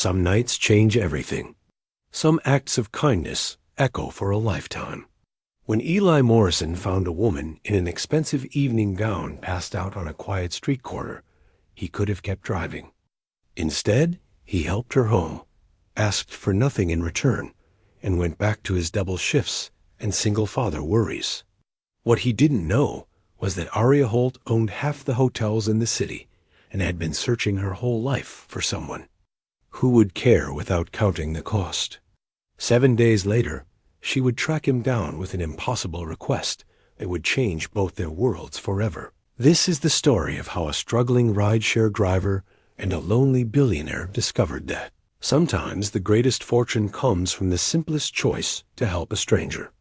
Some nights change everything. Some acts of kindness echo for a lifetime. When Eli Morrison found a woman in an expensive evening gown passed out on a quiet street corner, he could have kept driving. Instead, he helped her home, asked for nothing in return, and went back to his double shifts and single father worries. What he didn't know was that Aria Holt owned half the hotels in the city and had been searching her whole life for someone. Who would care without counting the cost? 7 days later, she would track him down with an impossible request that would change both their worlds forever. This is the story of how a struggling rideshare driver and a lonely billionaire discovered that sometimes the greatest fortune comes from the simplest choice to help a stranger.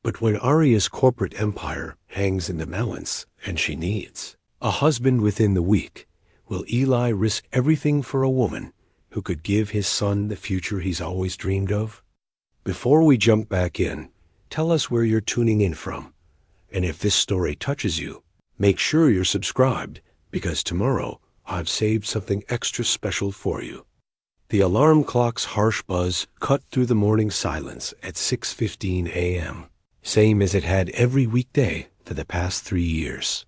But when Aria's corporate empire hangs in the balance and she needs a husband within the week, will Eli risk everything for a woman who could give his son the future he's always dreamed of? Before we jump back in, tell us where you're tuning in from. And if this story touches you, make sure you're subscribed, because tomorrow I've saved something extra special for you. The alarm clock's harsh buzz cut through the morning silence at 6:15 a.m., same as it had every weekday for the past 3 years.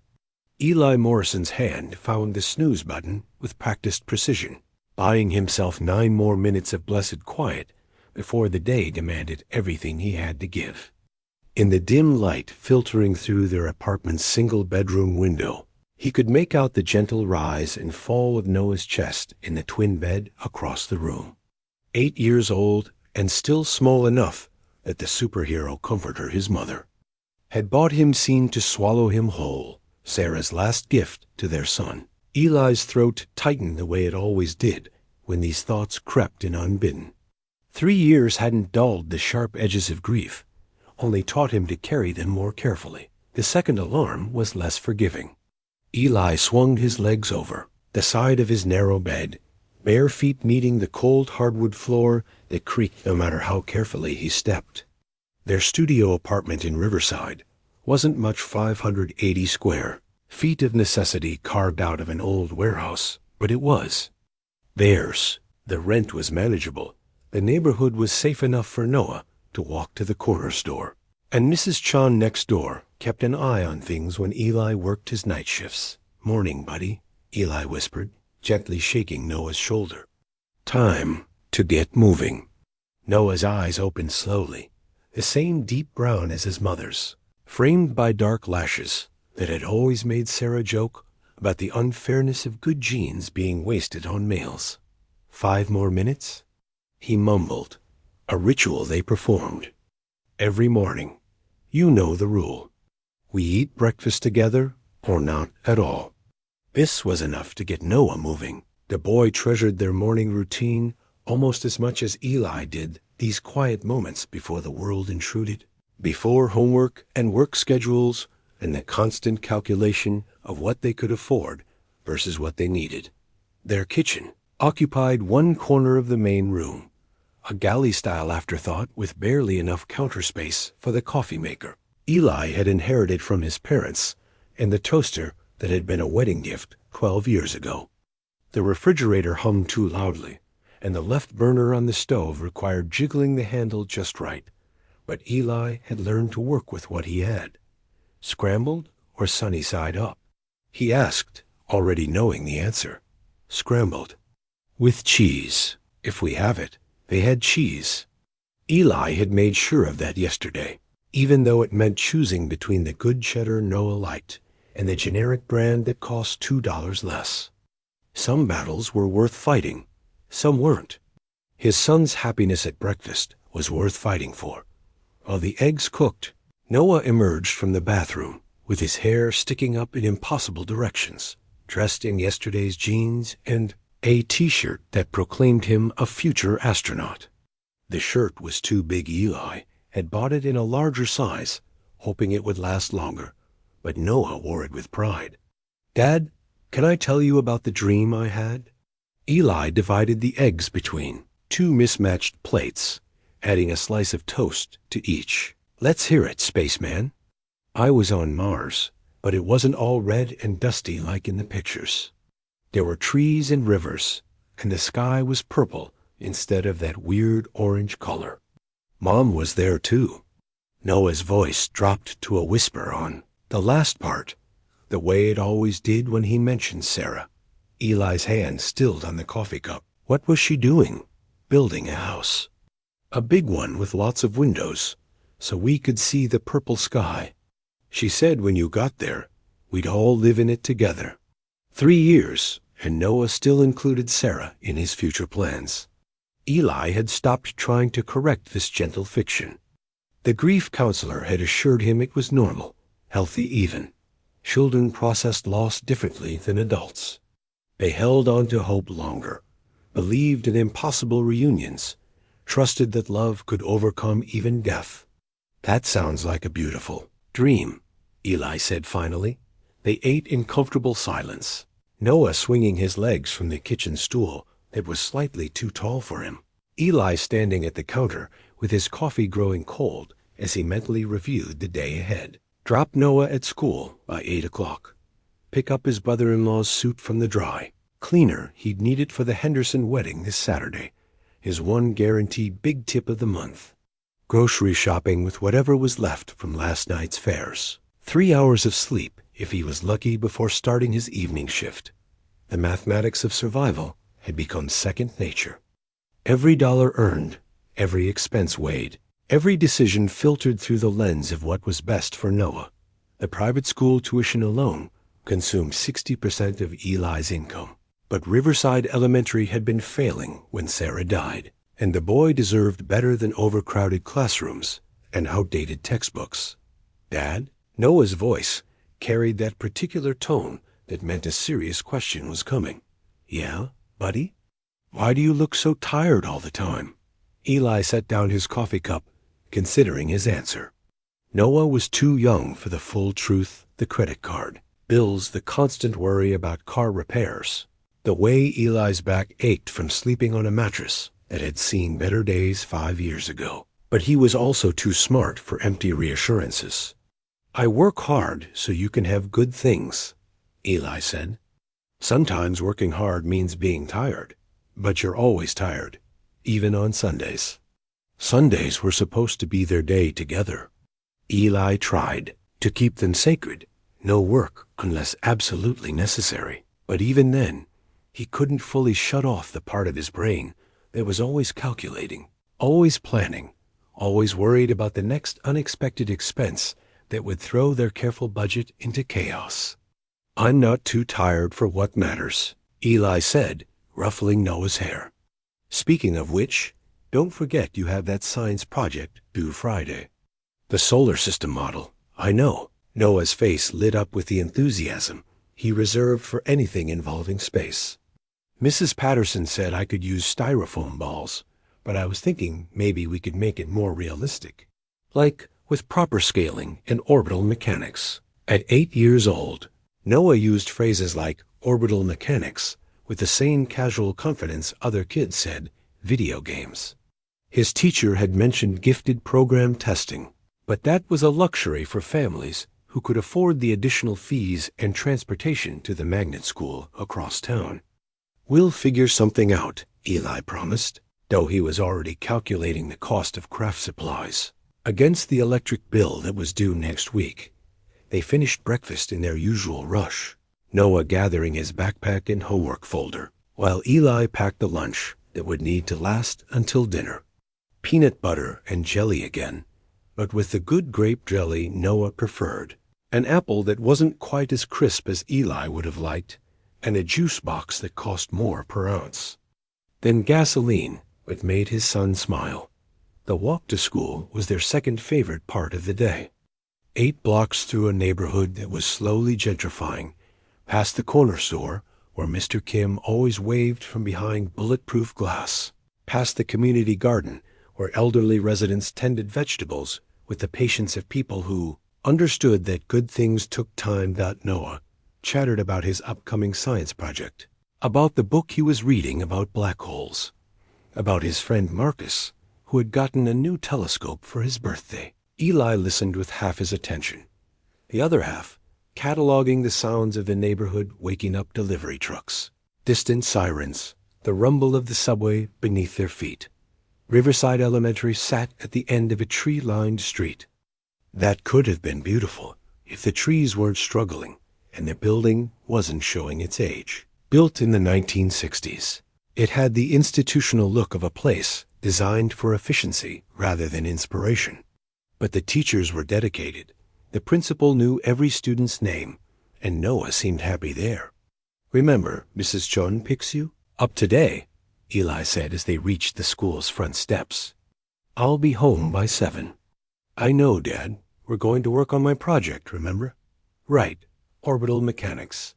Eli Morrison's hand found the snooze button with practiced precision, buying himself 9 more minutes of blessed quiet before the day demanded everything he had to give. In the dim light filtering through their apartment's single-bedroom window, he could make out the gentle rise and fall of Noah's chest in the twin bed across the room. 8 years old and still small enough that the superhero comforter, his mother, had bought him seemed to swallow him whole, Sarah's last gift to their son. Eli's throat tightened the way it always did when these thoughts crept in unbidden. 3 years hadn't dulled the sharp edges of grief, only taught him to carry them more carefully. The second alarm was less forgiving. Eli swung his legs over the side of his narrow bed, bare feet meeting the cold hardwood floor that creaked no matter how carefully he stepped. Their studio apartment in Riverside wasn't much 580 square feet of necessity carved out of an old warehouse, but it was theirs. The rent was manageable. The neighborhood was safe enough for Noah to walk to the corner store. And Mrs. Chan next door kept an eye on things when Eli worked his night shifts. "Morning, buddy," Eli whispered, gently shaking Noah's shoulder. "Time to get moving." Noah's eyes opened slowly, the same deep brown as his mother's, framed by dark lashes that had always made Sarah joke about the unfairness of good genes being wasted on males. 5 more minutes? He mumbled, a ritual they performed. Every morning. You know the rule. We eat breakfast together or not at all. This was enough to get Noah moving. The boy treasured their morning routine almost as much as Eli did these quiet moments before the world intruded, before homework and work schedules and the constant calculation of what they could afford versus what they needed. Their kitchen occupied one corner of the main room, a galley-style afterthought with barely enough counter space for the coffee maker Eli had inherited from his parents, and the toaster that had been a wedding gift 12 years ago. The refrigerator hummed too loudly, and the left burner on the stove required jiggling the handle just right. But Eli had learned to work with what he had. Scrambled or sunny side up? He asked, already knowing the answer. Scrambled. With cheese, if we have it. They had cheese. Eli had made sure of that yesterday, even though it meant choosing between the good cheddar Noah liked and the generic brand that cost $2 less. Some battles were worth fighting, some weren't. His son's happiness at breakfast was worth fighting for. While the eggs cooked, Noah emerged from the bathroom with his hair sticking up in impossible directions, dressed in yesterday's jeans and a t-shirt that proclaimed him a future astronaut. The shirt was too big. Eli had bought it in a larger size, hoping it would last longer, but Noah wore it with pride. "Dad, can I tell you about the dream I had?" Eli divided the eggs between 2 mismatched plates, adding a slice of toast to each. "Let's hear it, spaceman." "I was on Mars, but it wasn't all red and dusty like in the pictures. There were trees and rivers, and the sky was purple instead of that weird orange color. Mom was there too. Noah's voice dropped to a whisper on the last part, the way it always did when he mentioned Sarah. Eli's hand stilled on the coffee cup. What was she doing? Building a house. A big one with lots of windows, so we could see the purple sky. She said when you got there, we'd all live in it together. 3 years, and Noah still included Sarah in his future plans. Eli had stopped trying to correct this gentle fiction. The grief counselor had assured him it was normal, healthy even. Children processed loss differently than adults. They held on to hope longer, believed in impossible reunions, trusted that love could overcome even death. That sounds like a beautiful dream, Eli said finally. They ate in comfortable silence, Noah swinging his legs from the kitchen stool that was slightly too tall for him. Eli standing at the counter with his coffee growing cold as he mentally reviewed the day ahead. Drop Noah at school by 8 o'clock. Pick up his brother-in-law's suit from the dry. Cleaner he'd need it for the Henderson wedding this Saturday. His one guaranteed big tip of the month. Grocery shopping with whatever was left from last night's fares. 3 hours of sleep if he was lucky before starting his evening shift. The mathematics of survival had become second nature. Every dollar earned, every expense weighed, every decision filtered through the lens of what was best for Noah. The private school tuition alone consumed 60% of Eli's income. But Riverside Elementary had been failing when Sarah died, and the boy deserved better than overcrowded classrooms and outdated textbooks. Dad? Noah's voice carried that particular tone that meant a serious question was coming. Yeah, buddy? Why do you look so tired all the time? Eli set down his coffee cup, considering his answer. Noah was too young for the full truth, the credit card, bills, the constant worry about car repairs. The way Eli's back ached from sleeping on a mattress that had seen better days 5 years ago. But he was also too smart for empty reassurances. I work hard so you can have good things, Eli said. Sometimes working hard means being tired, but you're always tired, even on Sundays. Sundays were supposed to be their day together. Eli tried to keep them sacred, no work unless absolutely necessary. But even then, he couldn't fully shut off the part of his brain that was always calculating, always planning, always worried about the next unexpected expense that would throw their careful budget into chaos. I'm not too tired for what matters, Eli said, ruffling Noah's hair. Speaking of which, don't forget you have that science project due Friday. The solar system model, I know. Noah's face lit up with the enthusiasm he reserved for anything involving space. Mrs. Patterson said I could use styrofoam balls, but I was thinking maybe we could make it more realistic. Like with proper scaling and orbital mechanics. At 8 years old, Noah used phrases like orbital mechanics with the same casual confidence other kids said video games. His teacher had mentioned gifted program testing, but that was a luxury for families who could afford the additional fees and transportation to the magnet school across town. We'll figure something out, Eli promised, though he was already calculating the cost of craft supplies against the electric bill that was due next week. They finished breakfast in their usual rush, Noah gathering his backpack and homework folder, while Eli packed the lunch that would need to last until dinner. Peanut butter and jelly again, but with the good grape jelly Noah preferred, an apple that wasn't quite as crisp as Eli would have liked, and a juice box that cost more per ounce. Then gasoline, but made his son smile. The walk to school was their second favorite part of the day. 8 blocks through a neighborhood that was slowly gentrifying, past the corner store where Mr. Kim always waved from behind bulletproof glass, past the community garden where elderly residents tended vegetables with the patience of people who understood that good things took time. Noah chattered about his upcoming science project, about the book he was reading about black holes, about his friend Marcus, who had gotten a new telescope for his birthday. Eli listened with half his attention, the other half cataloging the sounds of the neighborhood waking up delivery trucks, distant sirens, the rumble of the subway beneath their feet. Riverside Elementary sat at the end of a tree-lined street. That could have been beautiful if the trees weren't struggling and the building wasn't showing its age. Built in the 1960s, it had the institutional look of a place designed for efficiency rather than inspiration. But the teachers were dedicated. The principal knew every student's name, and Noah seemed happy there. "Remember, Mrs. Chun picks you up today," Eli said as they reached the school's front steps. "I'll be home by 7. "I know, Dad. We're going to work on my project, remember?" "Right, orbital mechanics."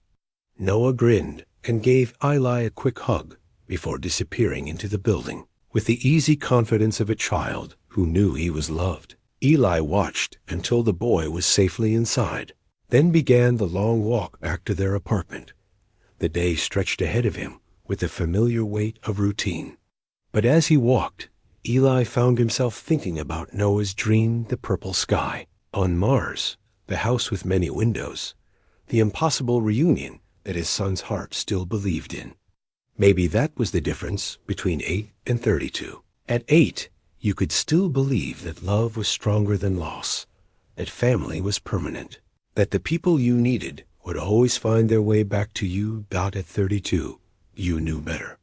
Noah grinned and gave Eli a quick hug before disappearing into the building with the easy confidence of a child who knew he was loved. Eli watched until the boy was safely inside, then began the long walk back to their apartment. The day stretched ahead of him with the familiar weight of routine. But as he walked, Eli found himself thinking about Noah's dream, the purple sky on Mars, the house with many windows, the impossible reunion that his son's heart still believed in. Maybe that was the difference between 8 and 32. At 8, you could still believe that love was stronger than loss, that family was permanent, that the people you needed would always find their way back to you. At 32, you knew better.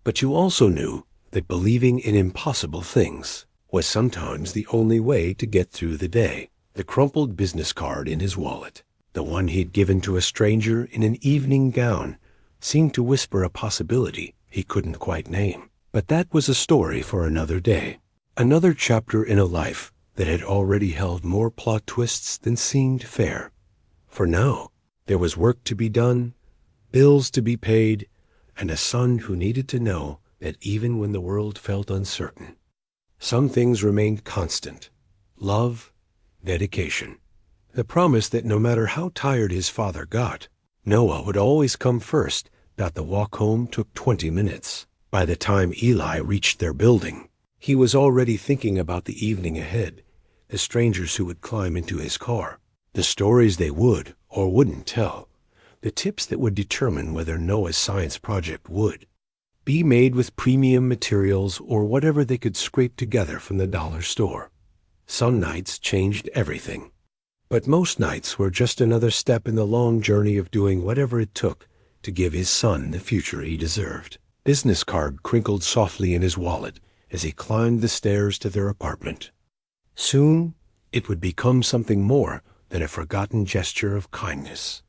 But you also knew that believing in impossible things was sometimes the only way to get through the day. The crumpled business card in his wallet, the one he'd given to a stranger in an evening gown, seemed to whisper a possibility he couldn't quite name. But that was a story for another day, another chapter in a life that had already held more plot twists than seemed fair. For now, there was work to be done, bills to be paid, and a son who needed to know that even when the world felt uncertain, some things remained constant: love, dedication, the promise that no matter how tired his father got, Noah would always come first. The walk home took 20 minutes. By the time Eli reached their building, he was already thinking about the evening ahead, the strangers who would climb into his car, the stories they would or wouldn't tell, the tips that would determine whether Noah's science project would be made with premium materials or whatever they could scrape together from the dollar store. Some nights changed everything, but most nights were just another step in the long journey of doing whatever it took to give his son the future he deserved. Business card crinkled softly in his wallet as he climbed the stairs to their apartment. Soon, it would become something more than a forgotten gesture of kindness.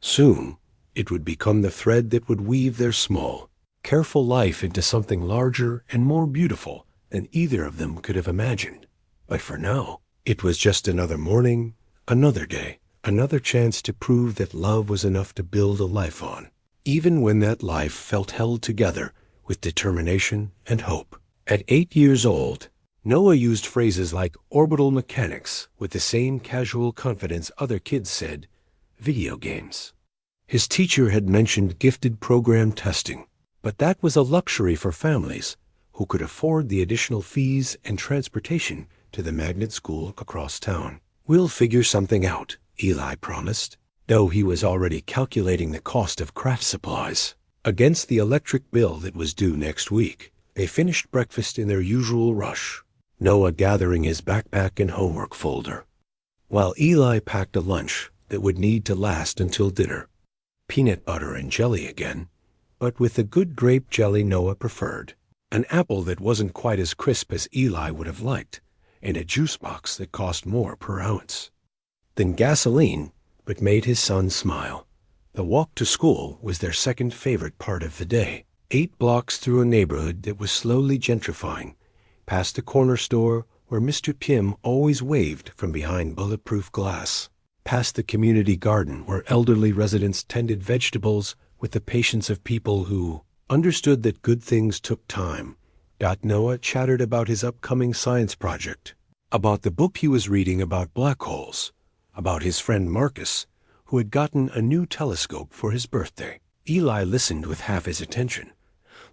Soon, it would become the thread that would weave their small, careful life into something larger and more beautiful than either of them could have imagined. But for now, it was just another morning, another day, another chance to prove that love was enough to build a life on, even when that life felt held together with determination and hope. At 8 years old, Noah used phrases like orbital mechanics with the same casual confidence other kids said video games. His teacher had mentioned gifted program testing, but that was a luxury for families who could afford the additional fees and transportation to the magnet school across town. "We'll figure something out," Eli promised, though he was already calculating the cost of craft supplies against the electric bill that was due next week. They finished breakfast in their usual rush, Noah gathering his backpack and homework folder, while Eli packed a lunch that would need to last until dinner. Peanut butter and jelly again, but with the good grape jelly Noah preferred, an apple that wasn't quite as crisp as Eli would have liked, and a juice box that cost more per ounce than gasoline, but made his son smile. The walk to school was their second favorite part of the day. 8 blocks through a neighborhood that was slowly gentrifying, past the corner store where Mr. Pym always waved from behind bulletproof glass, past the community garden where elderly residents tended vegetables with the patience of people who understood that good things took time. Noah chattered about his upcoming science project, about the book he was reading about black holes, about his friend Marcus, who had gotten a new telescope for his birthday. Eli listened with half his attention,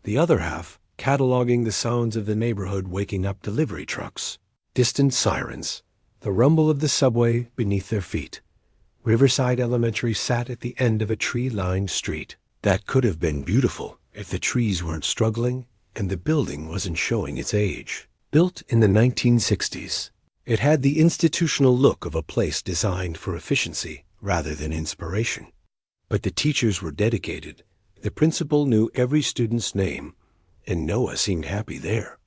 the other half cataloging the sounds of the neighborhood waking up delivery trucks, distant sirens, the rumble of the subway beneath their feet. Riverside Elementary sat at the end of a tree-lined street. That could have been beautiful if the trees weren't struggling and the building wasn't showing its age. Built in the 1960s, it had the institutional look of a place designed for efficiency rather than inspiration. But the teachers were dedicated. The principal knew every student's name, and Noah seemed happy there.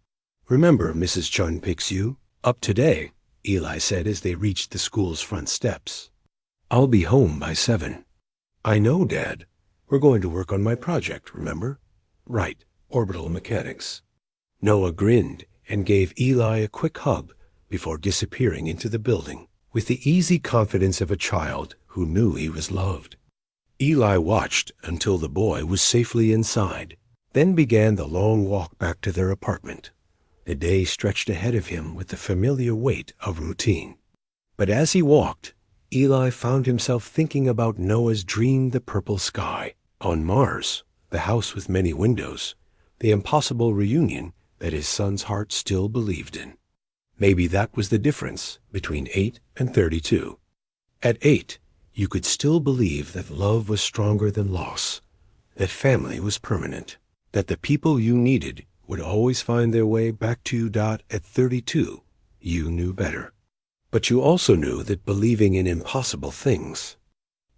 "Remember, Mrs. Chun picks you up today," Eli said as they reached the school's front steps. "I'll be home by 7. "I know, Dad. We're going to work on my project, remember?" "Right, orbital mechanics." Noah grinned and gave Eli a quick hug before disappearing into the building with the easy confidence of a child who knew he was loved. Eli watched until the boy was safely inside, then began the long walk back to their apartment. The day stretched ahead of him with the familiar weight of routine. But as he walked, Eli found himself thinking about Noah's dream, the purple sky on Mars, the house with many windows, the impossible reunion that his son's heart still believed in. Maybe that was the difference between 8 and 32. At 8, you could still believe that love was stronger than loss, that family was permanent, that the people you needed would always find their way back to you. At 32, you knew better. But you also knew that believing in impossible things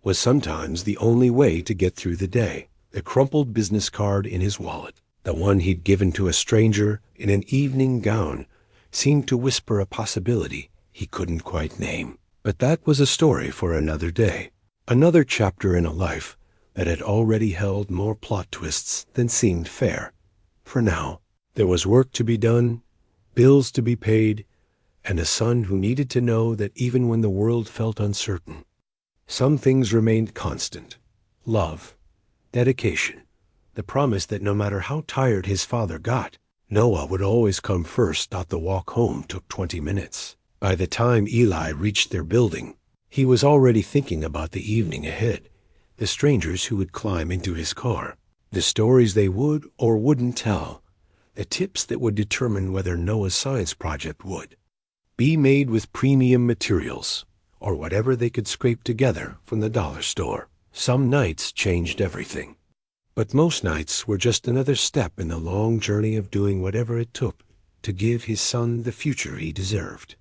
was sometimes the only way to get through the day. The crumpled business card in his wallet, the one he'd given to a stranger in an evening gown, seemed to whisper a possibility he couldn't quite name. But that was a story for another day, another chapter in a life that had already held more plot twists than seemed fair. For now, there was work to be done, bills to be paid, and a son who needed to know that even when the world felt uncertain, some things remained constant: love, dedication, the promise that no matter how tired his father got, Noah would always come first. The walk home took 20 minutes. By the time Eli reached their building, he was already thinking about the evening ahead, the strangers who would climb into his car, the stories they would or wouldn't tell, the tips that would determine whether Noah's science project would be made with premium materials or whatever they could scrape together from the dollar store. Some nights changed everything, but most nights were just another step in the long journey of doing whatever it took to give his son the future he deserved.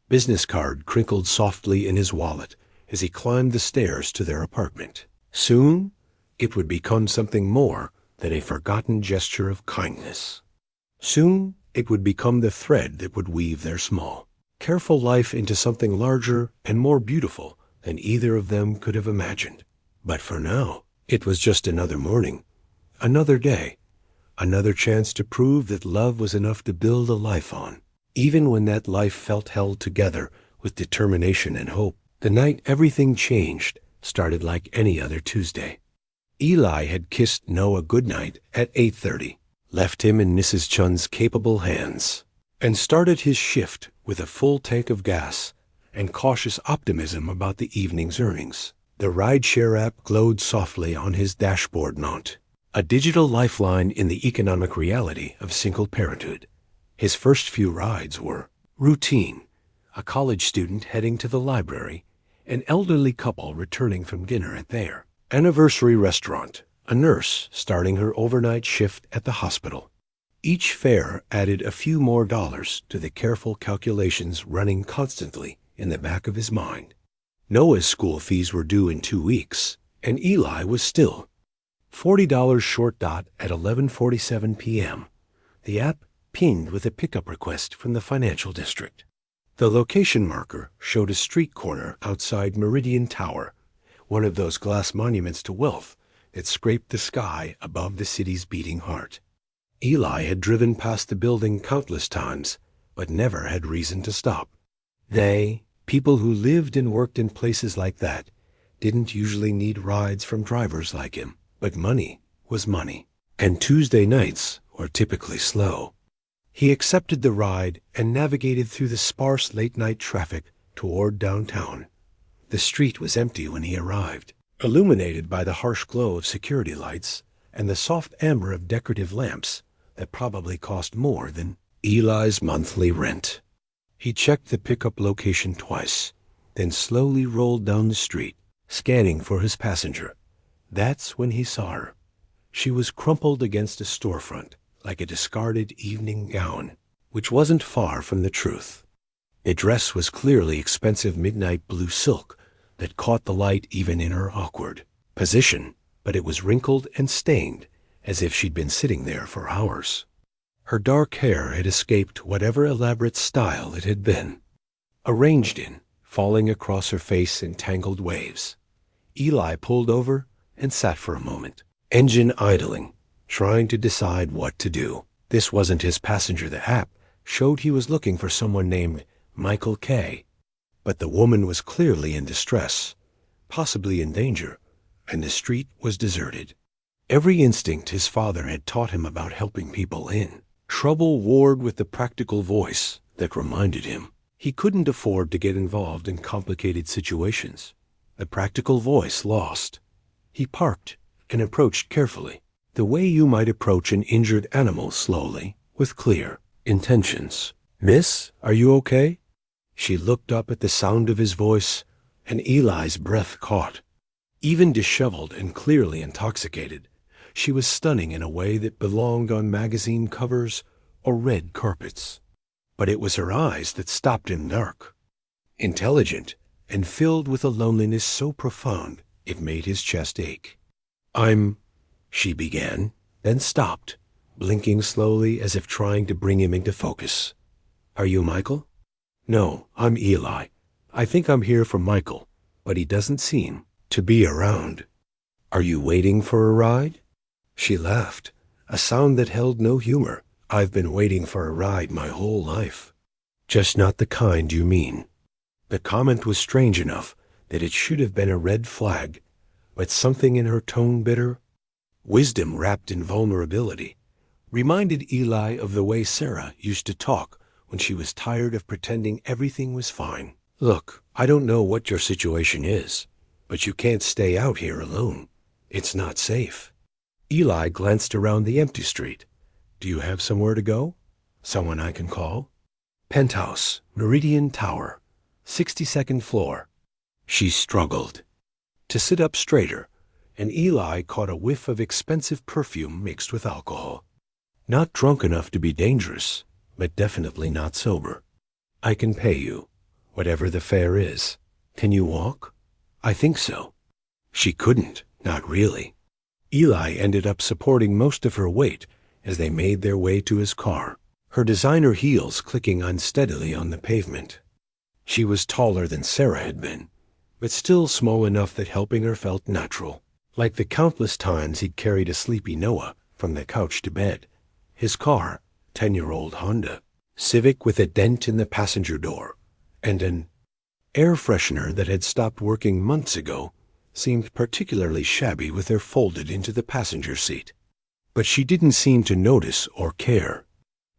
Business card crinkled softly in his wallet as he climbed the stairs to their apartment. Soon, it would become something more than a forgotten gesture of kindness. Soon, it would become the thread that would weave their small, careful life into something larger and more beautiful than either of them could have imagined. But for now, it was just another morning, another day, another chance to prove that love was enough to build a life on, even when that life felt held together with determination and hope. The night everything changed started like any other Tuesday. Eli had kissed Noah goodnight at 8:30, left him in Mrs. Chun's capable hands, and started his shift with a full tank of gas and cautious optimism about the evening's earnings. The rideshare app glowed softly on his dashboard mount, a digital lifeline in the economic reality of single parenthood. His first few rides were routine: a college student heading to the library, an elderly couple returning from dinner at their anniversary restaurant, a nurse starting her overnight shift at the hospital. Each fare added a few more dollars to the careful calculations running constantly in the back of his mind. Noah's school fees were due in 2 weeks, and Eli was still $40 short. At 11:47 p.m., the app pinged with a pickup request from the financial district. The location marker showed a street corner outside Meridian Tower, one of those glass monuments to wealth that scraped the sky above the city's beating heart. Eli had driven past the building countless times, but never had reason to stop. People who lived and worked in places like that, didn't usually need rides from drivers like him. But money was money, and Tuesday nights were typically slow. He accepted the ride and navigated through the sparse late-night traffic toward downtown. The street was empty when he arrived, illuminated by the harsh glow of security lights and the soft amber of decorative lamps that probably cost more than Eli's monthly rent. He checked the pickup location twice, then slowly rolled down the street, scanning for his passenger. That's when he saw her. She was crumpled against a storefront, like a discarded evening gown, which wasn't far from the truth. The dress was clearly expensive midnight blue silk that caught the light even in her awkward position, but it was wrinkled and stained, as if she'd been sitting there for hours. Her dark hair had escaped whatever elaborate style it had been, arranged in, falling across her face in tangled waves. Eli pulled over and sat for a moment, engine idling, trying to decide what to do. This wasn't his passenger. The app showed he was looking for someone named Michael K. But the woman was clearly in distress, possibly in danger, and the street was deserted. Every instinct his father had taught him about helping people in trouble warred with the practical voice that reminded him he couldn't afford to get involved in complicated situations. The practical voice lost. He parked and approached carefully, the way you might approach an injured animal, slowly, with clear intentions. "Miss, are you okay?" She looked up at the sound of his voice, and Eli's breath caught. Even disheveled and clearly intoxicated, she was stunning in a way that belonged on magazine covers or red carpets. But it was her eyes that stopped him, dark, intelligent, and filled with a loneliness so profound it made his chest ache. She began, then stopped, blinking slowly as if trying to bring him into focus. "Are you Michael?" "No, I'm Eli. I think I'm here for Michael, but he doesn't seem to be around." "Are you waiting for a ride?" She laughed, a sound that held no humor. "I've been waiting for a ride my whole life." "Just not the kind you mean." The comment was strange enough that it should have been a red flag, but something in her tone, bitter wisdom wrapped in vulnerability, reminded Eli of the way Sarah used to talk when she was tired of pretending everything was fine. "Look, I don't know what your situation is, but you can't stay out here alone. It's not safe." Eli glanced around the empty street. "Do you have somewhere to go? Someone I can call?" "Penthouse, Meridian Tower, 62nd floor." She struggled to sit up straighter, and Eli caught a whiff of expensive perfume mixed with alcohol. Not drunk enough to be dangerous, but definitely not sober. "I can pay you, whatever the fare is. Can you walk?" "I think so." She couldn't, not really. Eli ended up supporting most of her weight as they made their way to his car, her designer heels clicking unsteadily on the pavement. She was taller than Sarah had been, but still small enough that helping her felt natural. Like the countless times he'd carried a sleepy Noah from the couch to bed, his car, 10-year-old Honda Civic with a dent in the passenger door, and an air freshener that had stopped working months ago, seemed particularly shabby with her folded into the passenger seat. But she didn't seem to notice or care.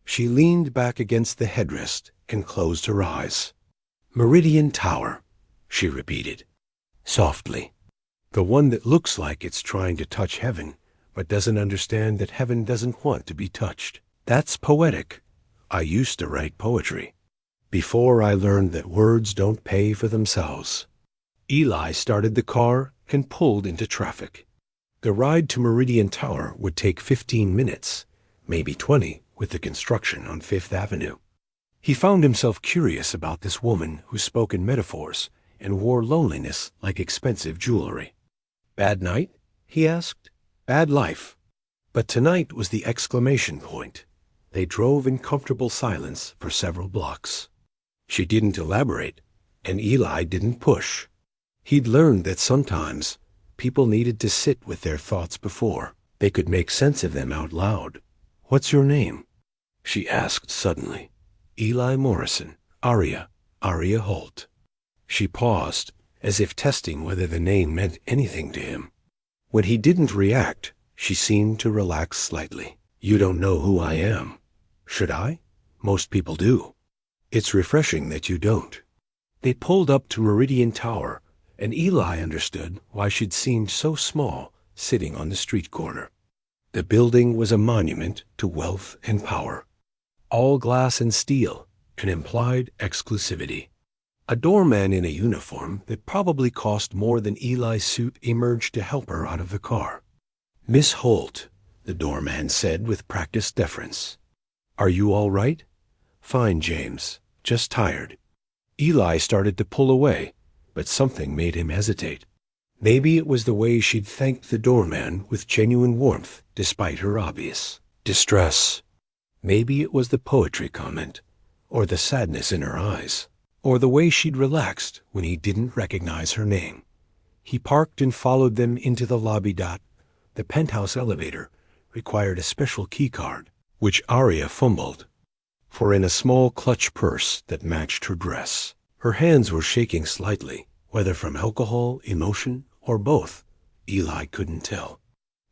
She leaned back against the headrest and closed her eyes. "Meridian Tower," she repeated, softly. "The one that looks like it's trying to touch heaven, but doesn't understand that heaven doesn't want to be touched. That's poetic. I used to write poetry, before I learned that words don't pay for themselves." Eli started the car and pulled into traffic. The ride to Meridian Tower would take 15 minutes, maybe 20 with the construction on Fifth Avenue. He found himself curious about this woman who spoke in metaphors and wore loneliness like expensive jewelry. "Bad night?" he asked. "Bad life." But tonight was the exclamation point. They drove in comfortable silence for several blocks. She didn't elaborate, and Eli didn't push. He'd learned that sometimes people needed to sit with their thoughts before they could make sense of them out loud. "What's your name?" she asked suddenly. "Eli Morrison. Aria Holt." She paused, as if testing whether the name meant anything to him. When he didn't react, she seemed to relax slightly. "You don't know who I am. Should I? Most people do. It's refreshing that you don't." They pulled up to Meridian Tower, and Eli understood why she'd seemed so small sitting on the street corner. The building was a monument to wealth and power. All glass and steel, an implied exclusivity. A doorman in a uniform that probably cost more than Eli's suit emerged to help her out of the car. "Miss Holt," the doorman said with practiced deference. "Are you all right?" "Fine, James. Just tired." Eli started to pull away, but something made him hesitate. Maybe it was the way she'd thanked the doorman with genuine warmth despite her obvious distress. Maybe it was the poetry comment, or the sadness in her eyes, or the way she'd relaxed when he didn't recognize her name. He parked and followed them into the lobby. The penthouse elevator required a special key card, which Aria fumbled for in a small clutch purse that matched her dress. Her hands were shaking slightly, whether from alcohol, emotion, or both. Eli couldn't tell.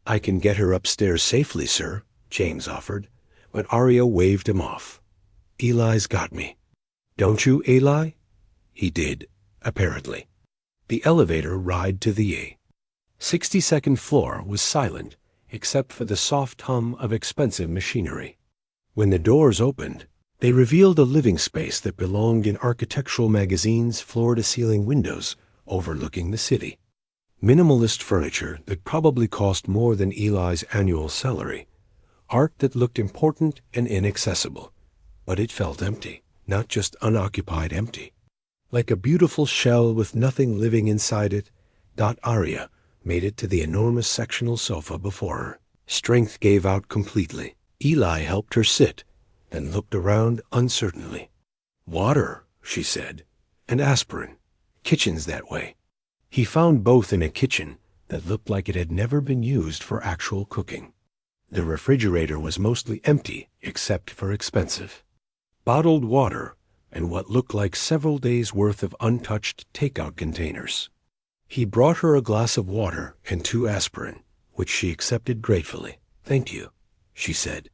"I can get her upstairs safely, sir," James offered, but Aria waved him off. "Eli's got me." "Don't you, Eli?" He did, apparently. The elevator ride to the 62nd floor was silent, except for the soft hum of expensive machinery. When the doors opened, they revealed a living space that belonged in architectural magazines' floor-to-ceiling windows overlooking the city. Minimalist furniture that probably cost more than Eli's annual salary. Art that looked important and inaccessible. But it felt empty, not just unoccupied empty. Like a beautiful shell with nothing living inside it, Aria made it to the enormous sectional sofa before her. Strength gave out completely. Eli helped her sit, then looked around uncertainly. "Water," she said, "and aspirin. Kitchen's that way." He found both in a kitchen that looked like it had never been used for actual cooking. The refrigerator was mostly empty except for expensive bottled water and what looked like several days' worth of untouched takeout containers. He brought her a glass of water and 2 aspirin, which she accepted gratefully. "Thank you," she said.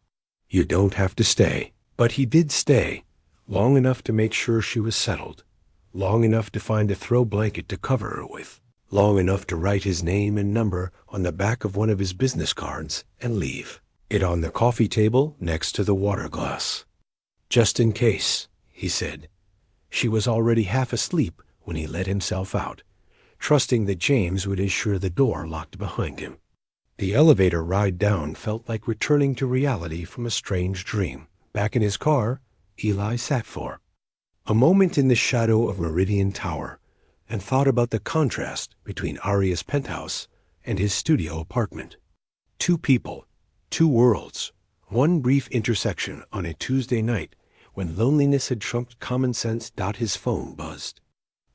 "You don't have to stay." But he did stay, long enough to make sure she was settled, long enough to find a throw blanket to cover her with, long enough to write his name and number on the back of one of his business cards and leave it on the coffee table next to the water glass. "Just in case," he said. She was already half asleep when he let himself out, trusting that James would ensure the door locked behind him. The elevator ride down felt like returning to reality from a strange dream. Back in his car, Eli sat for a moment in the shadow of Meridian Tower and thought about the contrast between Aria's penthouse and his studio apartment. 2 people, 2 worlds, one brief intersection on a Tuesday night when loneliness had trumped common sense. His phone buzzed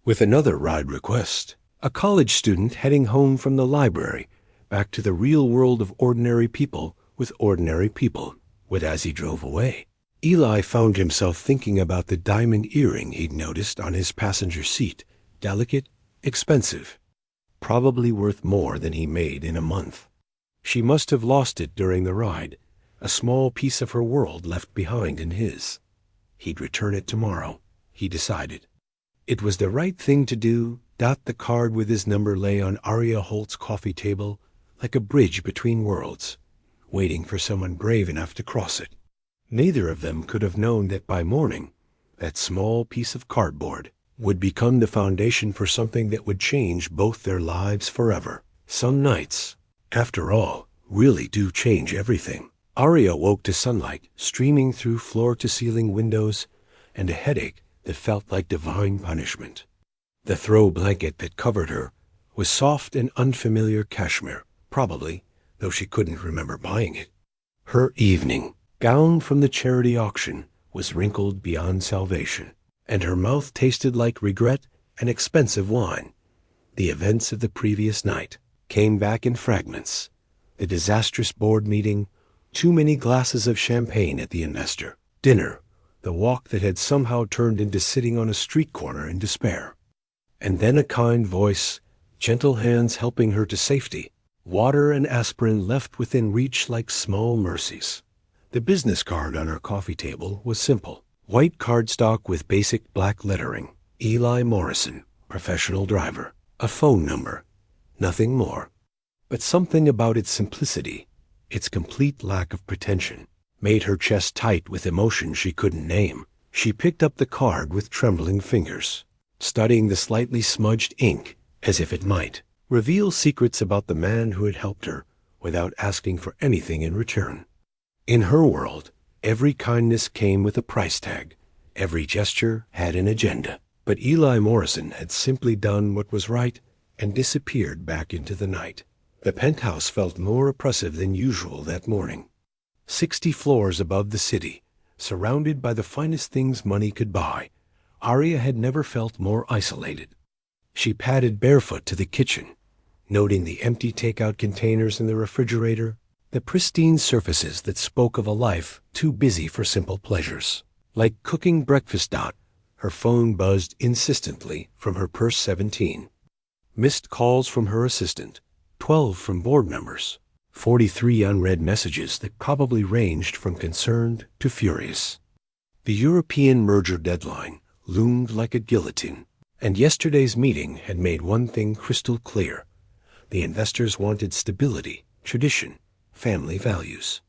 with another ride request. A college student heading home from the library, back to the real world of ordinary people with ordinary people. But as he drove away, Eli found himself thinking about the diamond earring he'd noticed on his passenger seat. Delicate, expensive, probably worth more than he made in a month. She must have lost it during the ride, a small piece of her world left behind in his. He'd return it tomorrow, he decided. It was the right thing to do. The card with his number lay on Aria Holt's coffee table like a bridge between worlds, waiting for someone brave enough to cross it. Neither of them could have known that by morning, that small piece of cardboard would become the foundation for something that would change both their lives forever. Some nights, after all, really do change everything. Aria woke to sunlight streaming through floor-to-ceiling windows and a headache that felt like divine punishment. The throw blanket that covered her was soft and unfamiliar cashmere, probably, though she couldn't remember buying it. Her evening gown from the charity auction was wrinkled beyond salvation, and her mouth tasted like regret and expensive wine. The events of the previous night came back in fragments. The disastrous board meeting, too many glasses of champagne at the investor, dinner, the walk that had somehow turned into sitting on a street corner in despair. And then a kind voice, gentle hands helping her to safety, water and aspirin left within reach like small mercies. The business card on her coffee table was simple. White cardstock with basic black lettering. Eli Morrison, professional driver. A phone number. Nothing more. But something about its simplicity, its complete lack of pretension, made her chest tight with emotion she couldn't name. She picked up the card with trembling fingers, studying the slightly smudged ink as if it might reveal secrets about the man who had helped her without asking for anything in return. In her world, every kindness came with a price tag. Every gesture had an agenda. But Eli Morrison had simply done what was right and disappeared back into the night. The penthouse felt more oppressive than usual that morning. 60 floors above the city, surrounded by the finest things money could buy, Aria had never felt more isolated. She padded barefoot to the kitchen, noting the empty takeout containers in the refrigerator, the pristine surfaces that spoke of a life too busy for simple pleasures. Like cooking breakfast. Her phone buzzed insistently from her purse 17. Missed calls from her assistant, 12 from board members, 43 unread messages that probably ranged from concerned to furious. The European merger deadline loomed like a guillotine, and yesterday's meeting had made one thing crystal clear. The investors wanted stability, tradition, family values.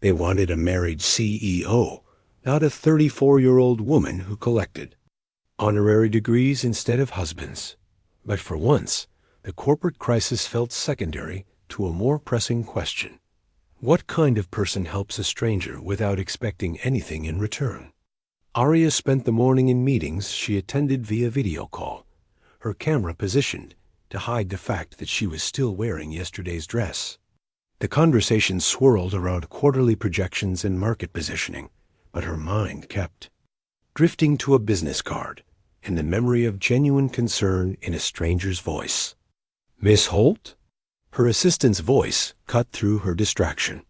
They wanted a married CEO, not a 34-year-old woman who collected honorary degrees instead of husbands. But for once, the corporate crisis felt secondary to a more pressing question. What kind of person helps a stranger without expecting anything in return? Aria spent the morning in meetings she attended via video call, her camera positioned to hide the fact that she was still wearing yesterday's dress. The conversation swirled around quarterly projections and market positioning, but her mind kept drifting to a business card and the memory of genuine concern in a stranger's voice. "Miss Holt?" Her assistant's voice cut through her distraction.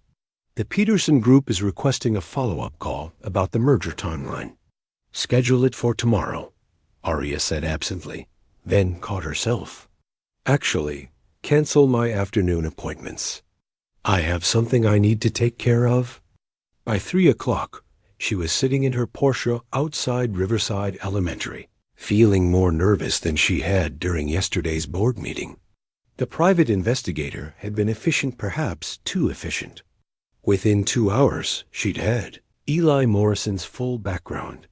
"The Peterson Group is requesting a follow-up call about the merger timeline." "Schedule it for tomorrow," Aria said absently, then caught herself. "Actually, cancel my afternoon appointments. I have something I need to take care of." By 3 o'clock, she was sitting in her Porsche outside Riverside Elementary, feeling more nervous than she had during yesterday's board meeting. The private investigator had been efficient, perhaps too efficient. Within 2 hours, she'd had Eli Morrison's full background: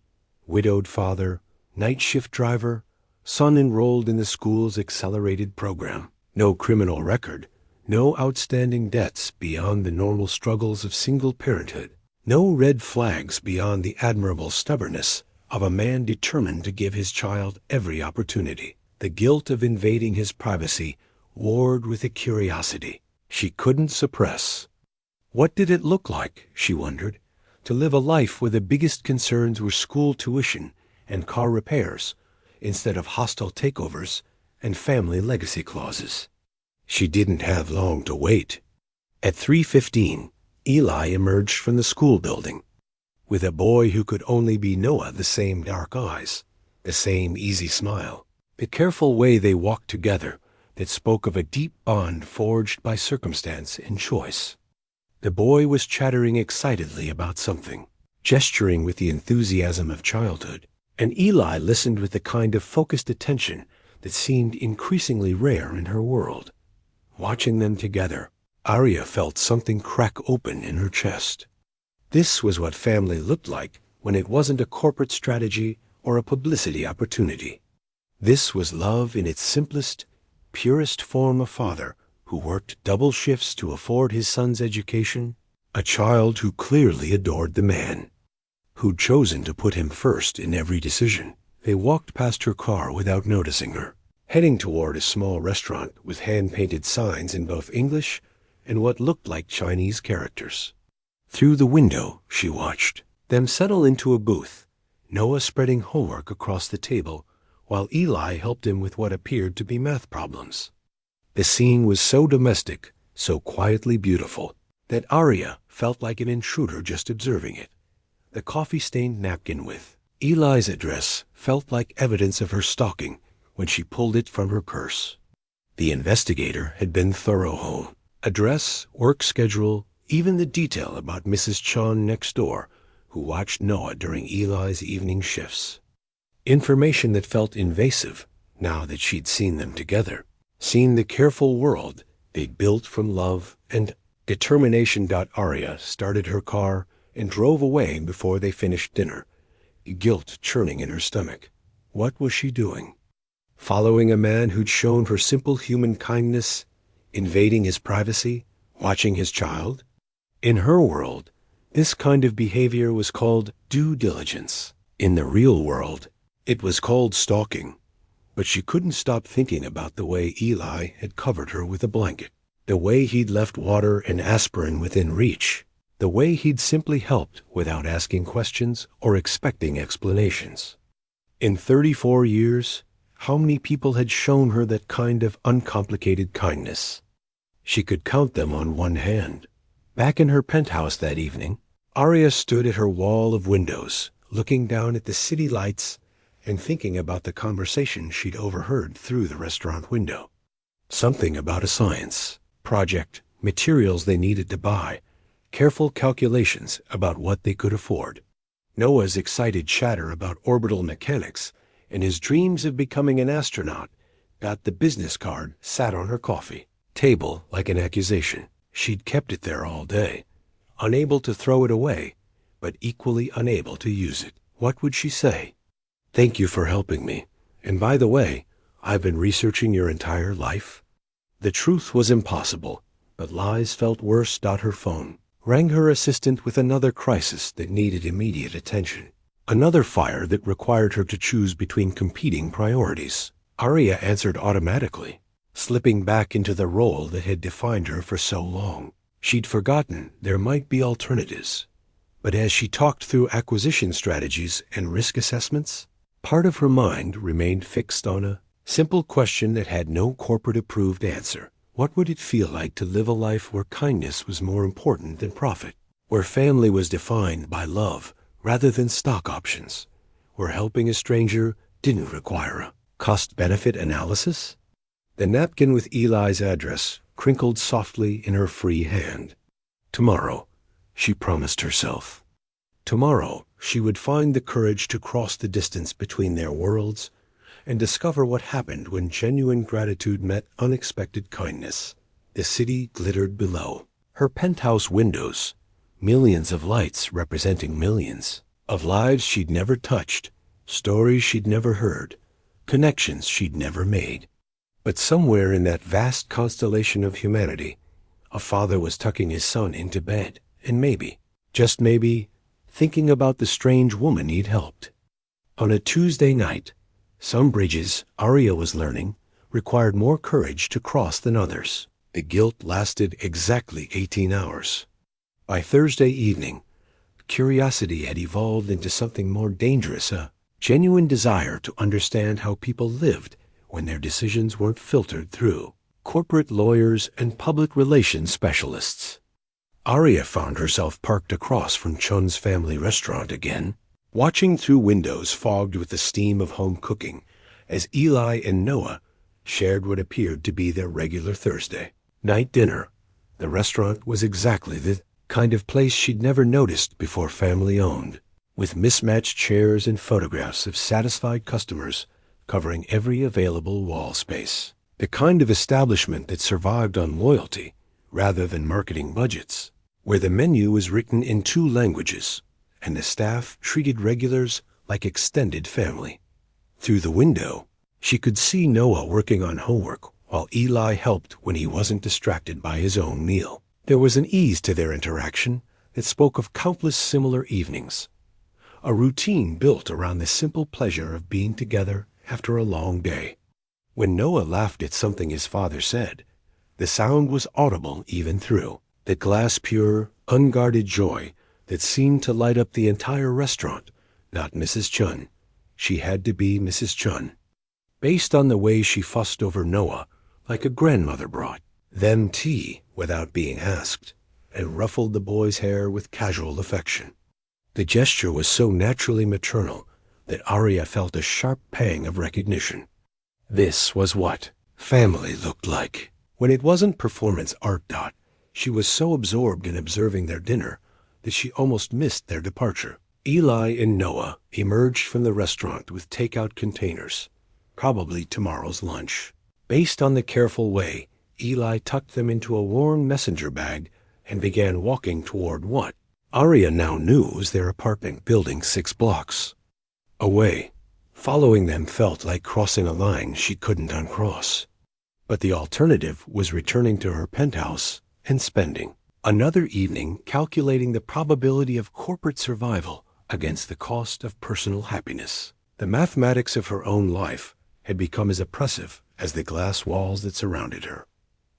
widowed father, night shift driver, son enrolled in the school's accelerated program, no criminal record, no outstanding debts beyond the normal struggles of single parenthood, no red flags beyond the admirable stubbornness of a man determined to give his child every opportunity. The guilt of invading his privacy warred with a curiosity she couldn't suppress. What did it look like, she wondered, to live a life where the biggest concerns were school tuition and car repairs, instead of hostile takeovers and family legacy clauses? She didn't have long to wait. At 3:15, Eli emerged from the school building. With a boy who could only be Noah, the same dark eyes, the same easy smile, the careful way they walked together that spoke of a deep bond forged by circumstance and choice. The boy was chattering excitedly about something, gesturing with the enthusiasm of childhood, and Eli listened with the kind of focused attention that seemed increasingly rare in her world. Watching them together, Aria felt something crack open in her chest. This was what family looked like when it wasn't a corporate strategy or a publicity opportunity. This was love in its simplest, purest form: a father who worked double shifts to afford his son's education, a child who clearly adored the man, who'd chosen to put him first in every decision. They walked past her car without noticing her, heading toward a small restaurant with hand-painted signs in both English and what looked like Chinese characters. Through the window, she watched them settle into a booth, Noah spreading homework across the table, while Eli helped him with what appeared to be math problems. The scene was so domestic, so quietly beautiful, that Aria felt like an intruder just observing it. The coffee-stained napkin with Eli's address felt like evidence of her stalking when she pulled it from her purse. The investigator had been thorough home. Address, work schedule, even the detail about Mrs. Chon next door, who watched Noah during Eli's evening shifts. Information that felt invasive now that she'd seen them together, seen the careful world they'd built from love and determination. Aria started her car and drove away before they finished dinner, guilt churning in her stomach. What was she doing? Following a man who'd shown her simple human kindness, invading his privacy, Watching his child? In her world, this kind of behavior was called due diligence. In the real world, it was called stalking. But she couldn't stop thinking about the way Eli had covered her with a blanket, the way he'd left water and aspirin within reach, the way he'd simply helped without asking questions or expecting explanations. In 34 years, how many people had shown her that kind of uncomplicated kindness? She could count them on one hand. Back in her penthouse that evening, Aria stood at her wall of windows, looking down at the city lights and thinking about the conversation she'd overheard through the restaurant window. Something about a science, project, materials they needed to buy, careful calculations about what they could afford. Noah's excited chatter about orbital mechanics and his dreams of becoming an astronaut got the business card sat on her coffee table like an accusation. She'd kept it there all day, unable to throw it away, but equally unable to use it. What would she say? "Thank you for helping me. And by the way, I've been researching your entire life." The truth was impossible, but lies felt worse. Her phone rang her assistant with another crisis that needed immediate attention, another fire that required her to choose between competing priorities. Aria answered automatically, slipping back into the role that had defined her for so long. She'd forgotten there might be alternatives. But as she talked through acquisition strategies and risk assessments, part of her mind remained fixed on a simple question that had no corporate-approved answer. What would it feel like to live a life where kindness was more important than profit, where family was defined by love rather than stock options, where helping a stranger didn't require a cost-benefit analysis? The napkin with Eli's address crinkled softly in her free hand. Tomorrow, she promised herself. Tomorrow, she would find the courage to cross the distance between their worlds and discover what happened when genuine gratitude met unexpected kindness. The city glittered below. Her penthouse windows, millions of lights representing millions of lives she'd never touched, stories she'd never heard, connections she'd never made. But somewhere in that vast constellation of humanity, a father was tucking his son into bed and maybe, just maybe, thinking about the strange woman he'd helped. On a Tuesday night, some bridges, Aria was learning, required more courage to cross than others. The guilt lasted exactly 18 hours. By Thursday evening, curiosity had evolved into something more dangerous, a genuine desire to understand how people lived when their decisions weren't filtered through corporate lawyers and public relations specialists. Aria found herself parked across from Chun's family restaurant again, watching through windows fogged with the steam of home cooking as Eli and Noah shared what appeared to be their regular Thursday night dinner. The restaurant was exactly the kind of place she'd never noticed before family owned, with mismatched chairs and photographs of satisfied customers covering every available wall space. The kind of establishment that survived on loyalty rather than marketing budgets, where the menu was written in 2 languages and the staff treated regulars like extended family. Through the window, she could see Noah working on homework while Eli helped when he wasn't distracted by his own meal. There was an ease to their interaction that spoke of countless similar evenings, a routine built around the simple pleasure of being together after a long day. When Noah laughed at something his father said, the sound was audible even through that glass-pure, unguarded joy that seemed to light up the entire restaurant. Not Mrs. Chun. She had to be Mrs. Chun, based on the way she fussed over Noah like a grandmother brought them tea without being asked and ruffled the boy's hair with casual affection. The gesture was so naturally maternal that Aria felt a sharp pang of recognition. This was what family looked like. When it wasn't performance art. She was so absorbed in observing their dinner that she almost missed their departure. Eli and Noah emerged from the restaurant with takeout containers, probably tomorrow's lunch. Based on the careful way, Eli tucked them into a worn messenger bag and began walking toward what Aria now knew was their apartment building 6 blocks away. Following them felt like crossing a line she couldn't uncross. But the alternative was returning to her penthouse and spending. Another evening calculating the probability of corporate survival against the cost of personal happiness. The mathematics of her own life had become as oppressive as the glass walls that surrounded her.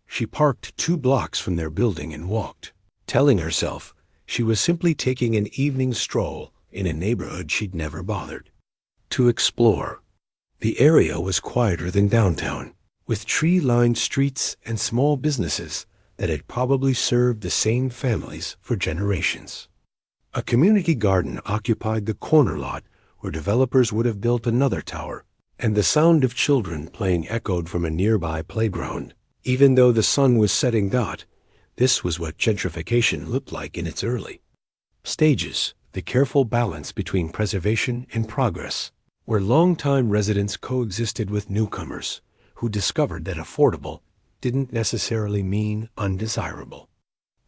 She parked 2 blocks from their building and walked, telling herself she was simply taking an evening stroll in a neighborhood she'd never bothered to explore. The area was quieter than downtown, with tree-lined streets and small businesses that had probably served the same families for generations. A community garden occupied the corner lot where developers would have built another tower, and the sound of children playing echoed from a nearby playground. Even though the sun was setting, this was what gentrification looked like in its early stages, the careful balance between preservation and progress, where longtime residents coexisted with newcomers who discovered that affordable didn't necessarily mean undesirable.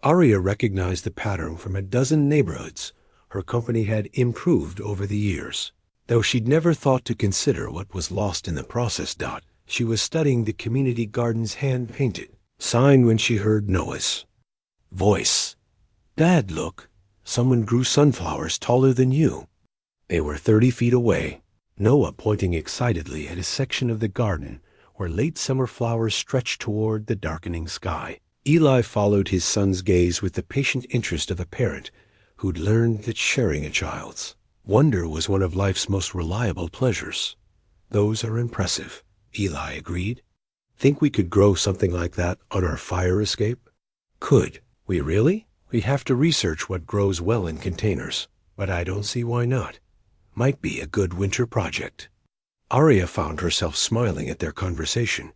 Aria recognized the pattern from a dozen neighborhoods her company had improved over the years. Though she'd never thought to consider what was lost in the process. She was studying the community garden's hand-painted sign when she heard Noah's voice. "Dad, look, someone grew sunflowers taller than you." They were 30 feet away, Noah pointing excitedly at a section of the garden where late summer flowers stretched toward the darkening sky. Eli followed his son's gaze with the patient interest of a parent who'd learned that sharing a child's wonder was one of life's most reliable pleasures. "Those are impressive," Eli agreed. "Think we could grow something like that on our fire escape?" "Could we really? We have to research what grows well in containers, but I don't see why not. Might be a good winter project." Aria found herself smiling at their conversation,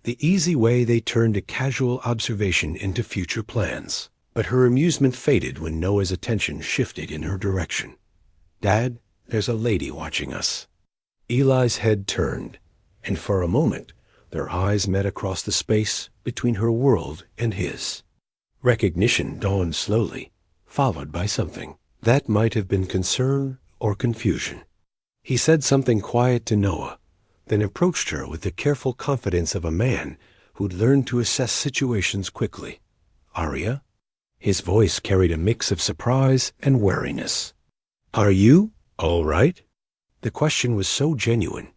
the easy way they turned a casual observation into future plans. But her amusement faded when Noah's attention shifted in her direction. "Dad, there's a lady watching us." Eli's head turned, and for a moment their eyes met across the space between her world and his. Recognition dawned slowly, followed by something that might have been concern or confusion. He said something quiet to Noah, then approached her with the careful confidence of a man who'd learned to assess situations quickly. "Aria?" His voice carried a mix of surprise and wariness. "Are you all right?" The question was so genuine,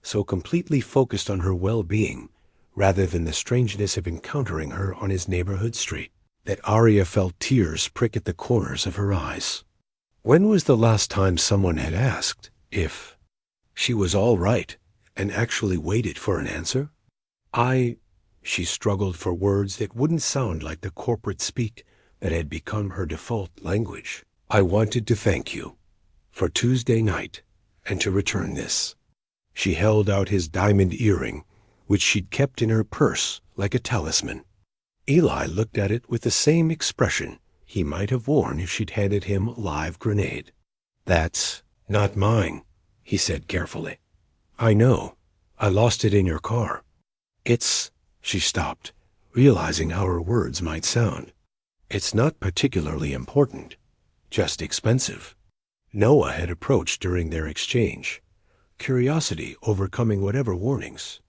so completely focused on her well-being, rather than the strangeness of encountering her on his neighborhood street, that Aria felt tears prick at the corners of her eyes. When was the last time someone had asked if she was all right and actually waited for an answer? She struggled for words that wouldn't sound like the corporate speak that had become her default language. "I wanted to thank you for Tuesday night and to return this." She held out his diamond earring, which she'd kept in her purse like a talisman. Eli looked at it with the same expression he might have worn if she'd handed him a live grenade. "That's not mine," he said carefully. "I know. I lost it in your car." She stopped, realizing how her words might sound. "It's not particularly important, just expensive." Noah had approached during their exchange, curiosity overcoming whatever warnings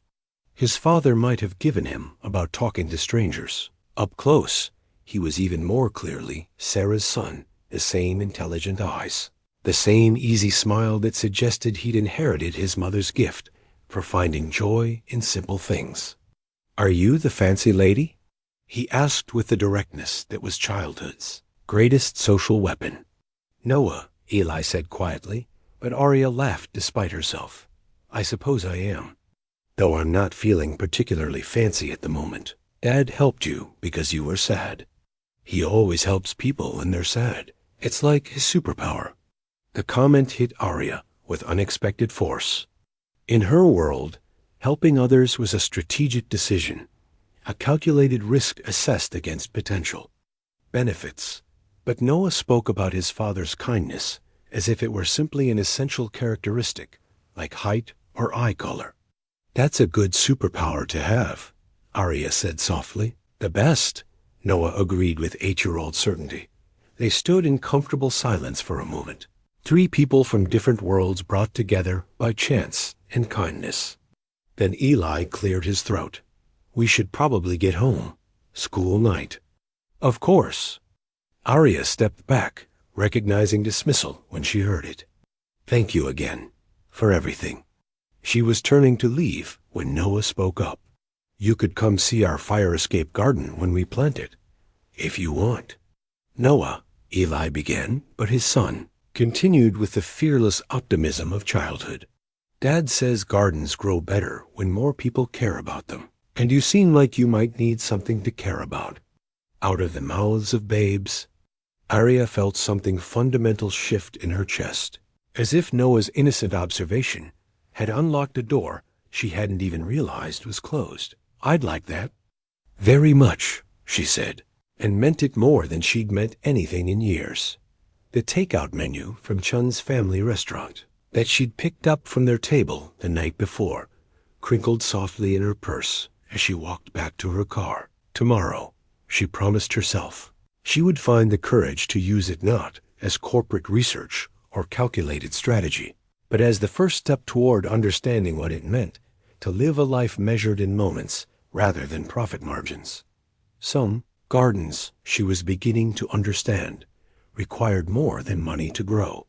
his father might have given him about talking to strangers. Up close, he was even more clearly Sarah's son, the same intelligent eyes, the same easy smile that suggested he'd inherited his mother's gift for finding joy in simple things. "Are you the fancy lady?" he asked with the directness that was childhood's greatest social weapon. "Noah," Eli said quietly, but Aria laughed despite herself. "I suppose I am, though I'm not feeling particularly fancy at the moment. Dad helped you because you were sad. He always helps people when they're sad. It's like his superpower." The comment hit Aria with unexpected force. In her world, helping others was a strategic decision, a calculated risk assessed against potential benefits. But Noah spoke about his father's kindness as if it were simply an essential characteristic, like height or eye color. "That's a good superpower to have," Aria said softly. "The best," Noah agreed with 8-year-old certainty. They stood in comfortable silence for a moment, 3 people from different worlds brought together by chance and kindness. Then Eli cleared his throat. "We should probably get home. School night." Of course. Aria stepped back, recognizing dismissal when she heard it. Thank you again. For everything. She was turning to leave when Noah spoke up. You could come see our fire escape garden when we plant it, if you want. Noah, Eli began, but his son continued with the fearless optimism of childhood. Dad says gardens grow better when more people care about them, and you seem like you might need something to care about. Out of the mouths of babes, Aria felt something fundamental shift in her chest, as if Noah's innocent observation had unlocked a door she hadn't even realized was closed. I'd like that. Very much, she said, and meant it more than she'd meant anything in years. The takeout menu from Chun's family restaurant that she'd picked up from their table the night before crinkled softly in her purse as she walked back to her car. Tomorrow, she promised herself, she would find the courage to use it not as corporate research or calculated strategy, but as the first step toward understanding what it meant to live a life measured in moments rather than profit margins. Some gardens, she was beginning to understand, required more than money to grow.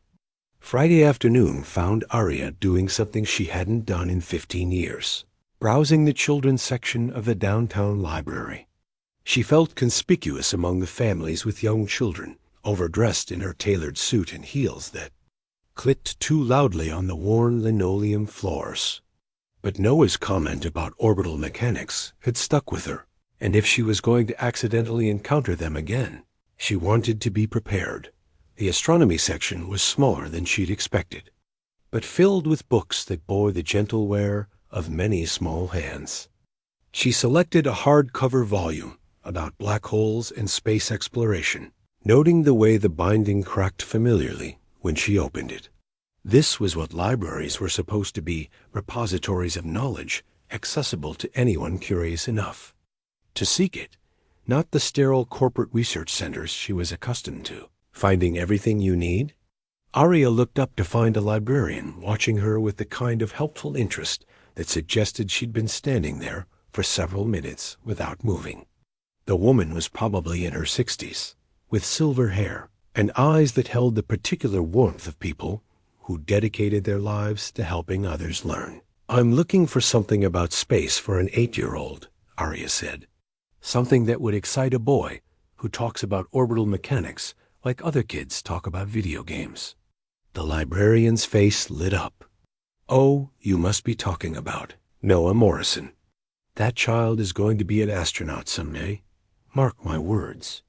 Friday afternoon found Aria doing something she hadn't done in 15 years, browsing the children's section of the downtown library. She felt conspicuous among the families with young children, overdressed in her tailored suit and heels that clicked too loudly on the worn linoleum floors. But Noah's comment about orbital mechanics had stuck with her, and if she was going to accidentally encounter them again, she wanted to be prepared. The astronomy section was smaller than she'd expected, but filled with books that bore the gentle wear of many small hands. She selected a hardcover volume about black holes and space exploration, noting the way the binding cracked familiarly when she opened it. This was what libraries were supposed to be, repositories of knowledge accessible to anyone curious enough to seek it, not the sterile corporate research centers she was accustomed to. Finding everything you need? Aria looked up to find a librarian watching her with the kind of helpful interest that suggested she'd been standing there for several minutes without moving. The woman was probably in her 60s, with silver hair and eyes that held the particular warmth of people who dedicated their lives to helping others learn. I'm looking for something about space for an 8-year-old, Aria said. Something that would excite a boy who talks about orbital mechanics like other kids talk about video games. The librarian's face lit up. Oh, you must be talking about Noah Morrison. That child is going to be an astronaut someday. Mark my words.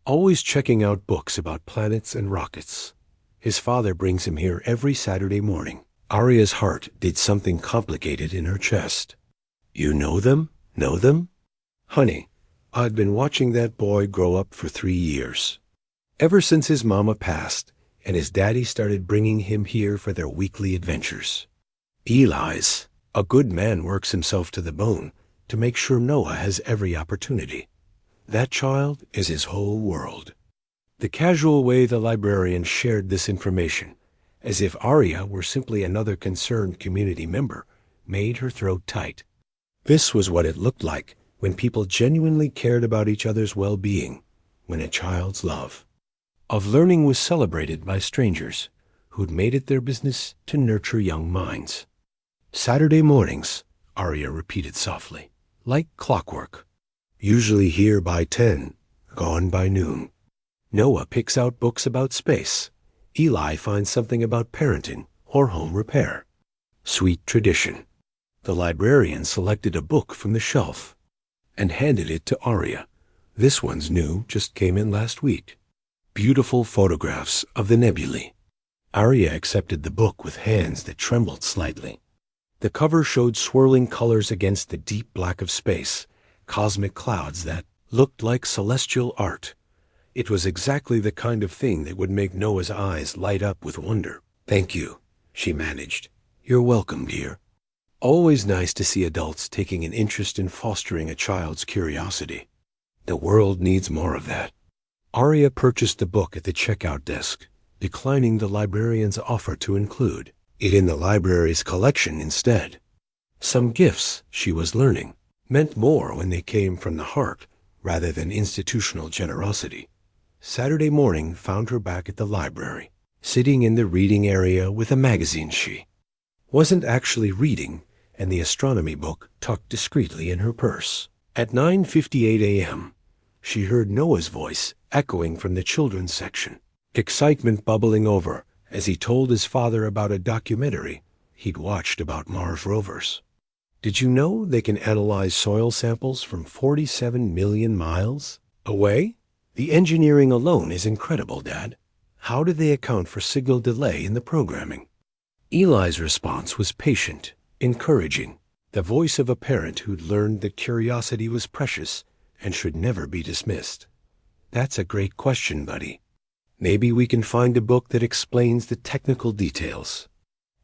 Always checking out books about planets and rockets. His father brings him here every Saturday morning. Aria's heart did something complicated in her chest. You know them? Know them? Honey, I'd been watching that boy grow up for 3 years. Ever since his mama passed and his daddy started bringing him here for their weekly adventures. Eli's, a good man, works himself to the bone to make sure Noah has every opportunity. That child is his whole world. The casual way the librarian shared this information, as if Aria were simply another concerned community member, made her throat tight. This was what it looked like when people genuinely cared about each other's well-being, when a child's love of learning was celebrated by strangers who'd made it their business to nurture young minds. Saturday mornings, Aria repeated softly, like clockwork. Usually here by 10, gone by noon. Noah picks out books about space. Eli finds something about parenting or home repair. Sweet tradition. The librarian selected a book from the shelf and handed it to Aria. This one's new, just came in last week. Beautiful photographs of the nebulae. Aria accepted the book with hands that trembled slightly. The cover showed swirling colors against the deep black of space, cosmic clouds that looked like celestial art. It was exactly the kind of thing that would make Noah's eyes light up with wonder. Thank you, she managed. You're welcome, dear. Always nice to see adults taking an interest in fostering a child's curiosity. The world needs more of that. Aria purchased the book at the checkout desk, declining the librarian's offer to include it in the library's collection instead. Some gifts, she was learning, meant more when they came from the heart rather than institutional generosity. Saturday morning found her back at the library, sitting in the reading area with a magazine she wasn't actually reading, and the astronomy book tucked discreetly in her purse. At 9:58 a.m., she heard Noah's voice echoing from the children's section, excitement bubbling over as he told his father about a documentary he'd watched about Mars rovers. Did you know they can analyze soil samples from 47 million miles away? The engineering alone is incredible, Dad. How do they account for signal delay in the programming? Eli's response was patient, encouraging, the voice of a parent who'd learned that curiosity was precious and should never be dismissed. That's a great question, buddy. Maybe we can find a book that explains the technical details.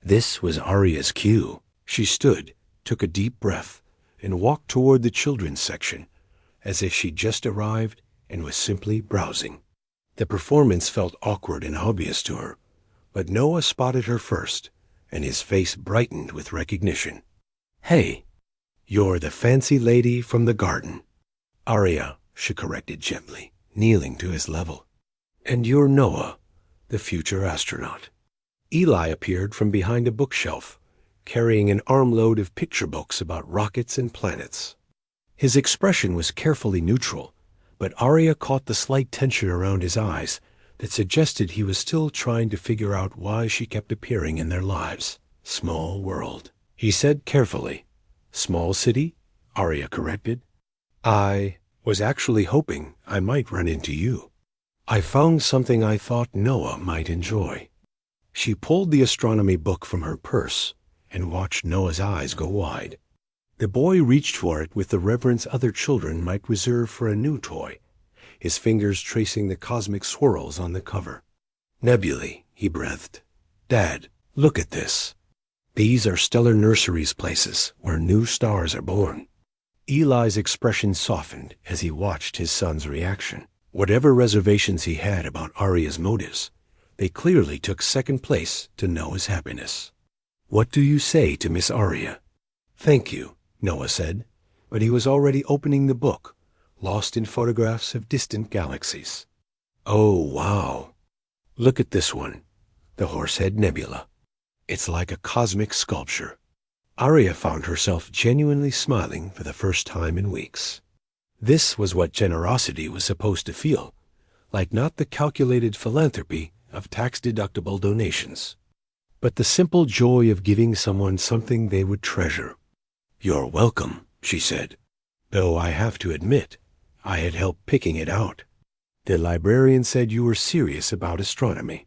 This was Aria's cue. She stood, took a deep breath, and walked toward the children's section, as if she'd just arrived and was simply browsing. The performance felt awkward and obvious to her, but Noah spotted her first, and his face brightened with recognition. "Hey, you're the fancy lady from the garden." "Aria," she corrected gently, kneeling to his level. "And you're Noah, the future astronaut." Eli appeared from behind a bookshelf, carrying an armload of picture books about rockets and planets. His expression was carefully neutral, but Aria caught the slight tension around his eyes that suggested he was still trying to figure out why she kept appearing in their lives. "Small world," he said carefully. "Small city?" Aria corrected. "I was actually hoping I might run into you. I found something I thought Noah might enjoy." She pulled the astronomy book from her purse and watched Noah's eyes go wide. The boy reached for it with the reverence other children might reserve for a new toy, his fingers tracing the cosmic swirls on the cover. "Nebulae," he breathed. "Dad, look at this. These are stellar nurseries, places where new stars are born." Eli's expression softened as he watched his son's reaction. Whatever reservations he had about Aria's motives, they clearly took second place to Noah's happiness. "What do you say to Miss Aria?" "Thank you," Noah said, but he was already opening the book, lost in photographs of distant galaxies. "Oh, wow. Look at this one, the Horsehead Nebula. It's like a cosmic sculpture." Aria found herself genuinely smiling for the first time in weeks. This was what generosity was supposed to feel like, not the calculated philanthropy of tax-deductible donations, but the simple joy of giving someone something they would treasure. "You're welcome," she said, "though I have to admit I had help picking it out. The librarian said you were serious about astronomy."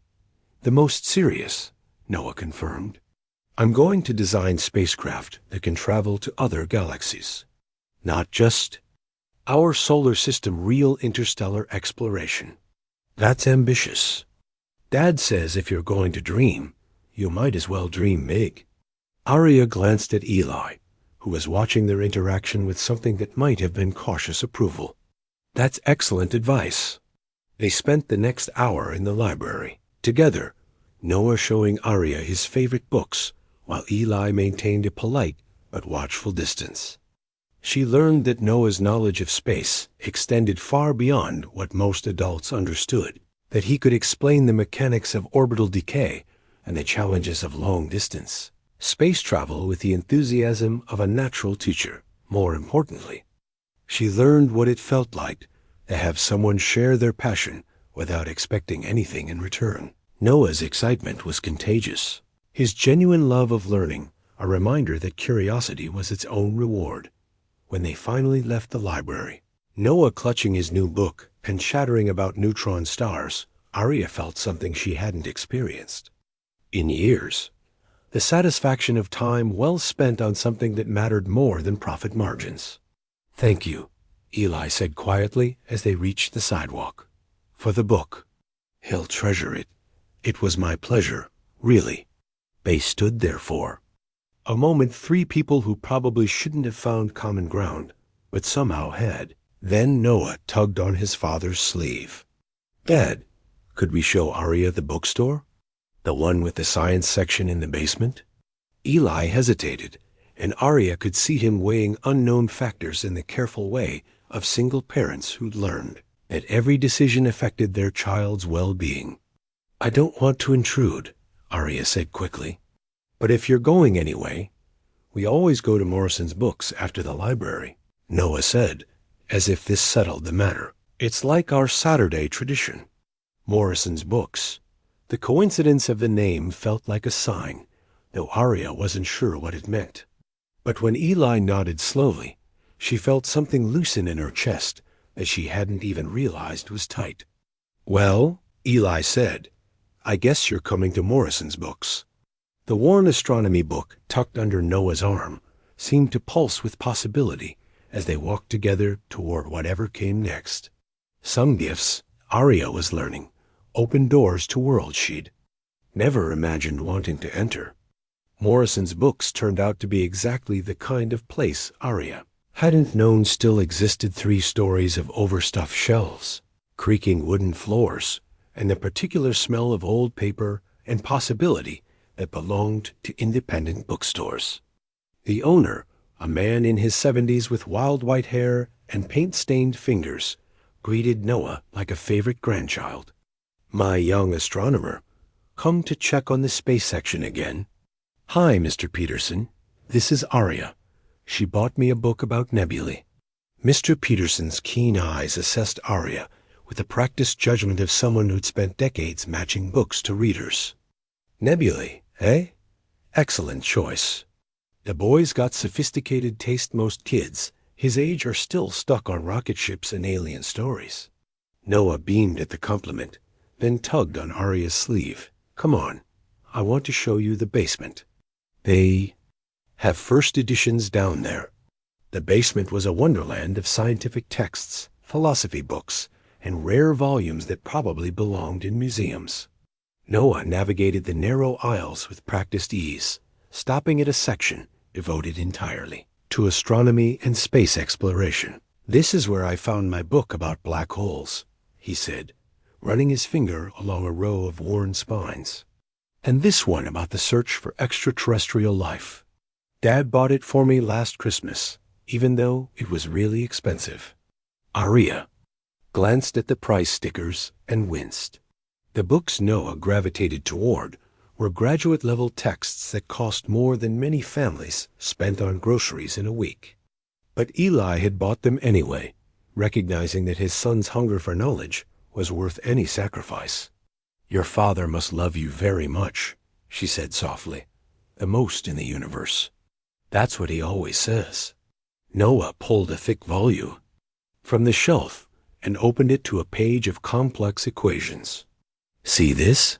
"The most serious," Noah confirmed. "I'm going to design spacecraft that can travel to other galaxies. Not just our solar system, real interstellar exploration." "That's ambitious." "Dad says if you're going to dream, you might as well dream big." Aria glanced at Eli, who was watching their interaction with something that might have been cautious approval. "That's excellent advice." They spent the next hour in the library, together, Noah showing Aria his favorite books, while Eli maintained a polite but watchful distance. She learned that Noah's knowledge of space extended far beyond what most adults understood, that he could explain the mechanics of orbital decay and the challenges of long distance space travel with the enthusiasm of a natural teacher. More importantly, she learned what it felt like to have someone share their passion without expecting anything in return. Noah's excitement was contagious, his genuine love of learning a reminder that curiosity was its own reward. When they finally left the library, Noah clutching his new book and chattering about neutron stars, Aria felt something she hadn't experienced in years. The satisfaction of time well spent on something that mattered more than profit margins. "Thank you," Eli said quietly as they reached the sidewalk. "For the book. He'll treasure it. It was my pleasure, really." They stood there for a moment, three people who probably shouldn't have found common ground, but somehow had. Then Noah tugged on his father's sleeve. "Dad, could we show Aria the bookstore? The one with the science section in the basement?" Eli hesitated, and Aria could see him weighing unknown factors in the careful way of single parents who'd learned that every decision affected their child's well-being. "I don't want to intrude," Aria said quickly, "but if you're going anyway, we always go to Morrison's books after the library," Noah said, as if this settled the matter. "It's like our Saturday tradition." Morrison's books. The coincidence of the name felt like a sign, though Aria wasn't sure what it meant. But when Eli nodded slowly, she felt something loosen in her chest that she hadn't even realized was tight. "Well," Eli said, "I guess you're coming to Morrison's books." The worn astronomy book tucked under Noah's arm seemed to pulse with possibility as they walked together toward whatever came next. Some gifts, Aria was learning, opened doors to worlds she'd never imagined wanting to enter. Morrison's books turned out to be exactly the kind of place Aria hadn't known still existed. 3 stories of overstuffed shelves, creaking wooden floors, and the particular smell of old paper and possibility that belonged to independent bookstores. The owner, a man in his 70s with wild white hair and paint-stained fingers, greeted Noah like a favorite grandchild. "My young astronomer, come to check on the space section again." "Hi, Mr. Peterson. This is Aria. She bought me a book about nebulae." Mr. Peterson's keen eyes assessed Aria with the practiced judgment of someone who'd spent decades matching books to readers. "Nebulae, eh? Excellent choice. The boy's got sophisticated taste. Most kids his age are still stuck on rocket ships and alien stories." Noah beamed at the compliment, then tugged on Aria's sleeve. "Come on, I want to show you the basement. They have first editions down there." The basement was a wonderland of scientific texts, philosophy books, and rare volumes that probably belonged in museums. Noah navigated the narrow aisles with practiced ease, stopping at a section devoted entirely to astronomy and space exploration. "This is where I found my book about black holes," he said, running his finger along a row of worn spines. "And this one about the search for extraterrestrial life. Dad bought it for me last Christmas, even though it was really expensive." Aria glanced at the price stickers and winced. The books Noah gravitated toward were graduate-level texts that cost more than many families spent on groceries in a week. But Eli had bought them anyway, recognizing that his son's hunger for knowledge was worth any sacrifice. "Your father must love you very much," she said softly. "The most in the universe. That's what he always says." Noah pulled a thick volume from the shelf and opened it to a page of complex equations. "See this?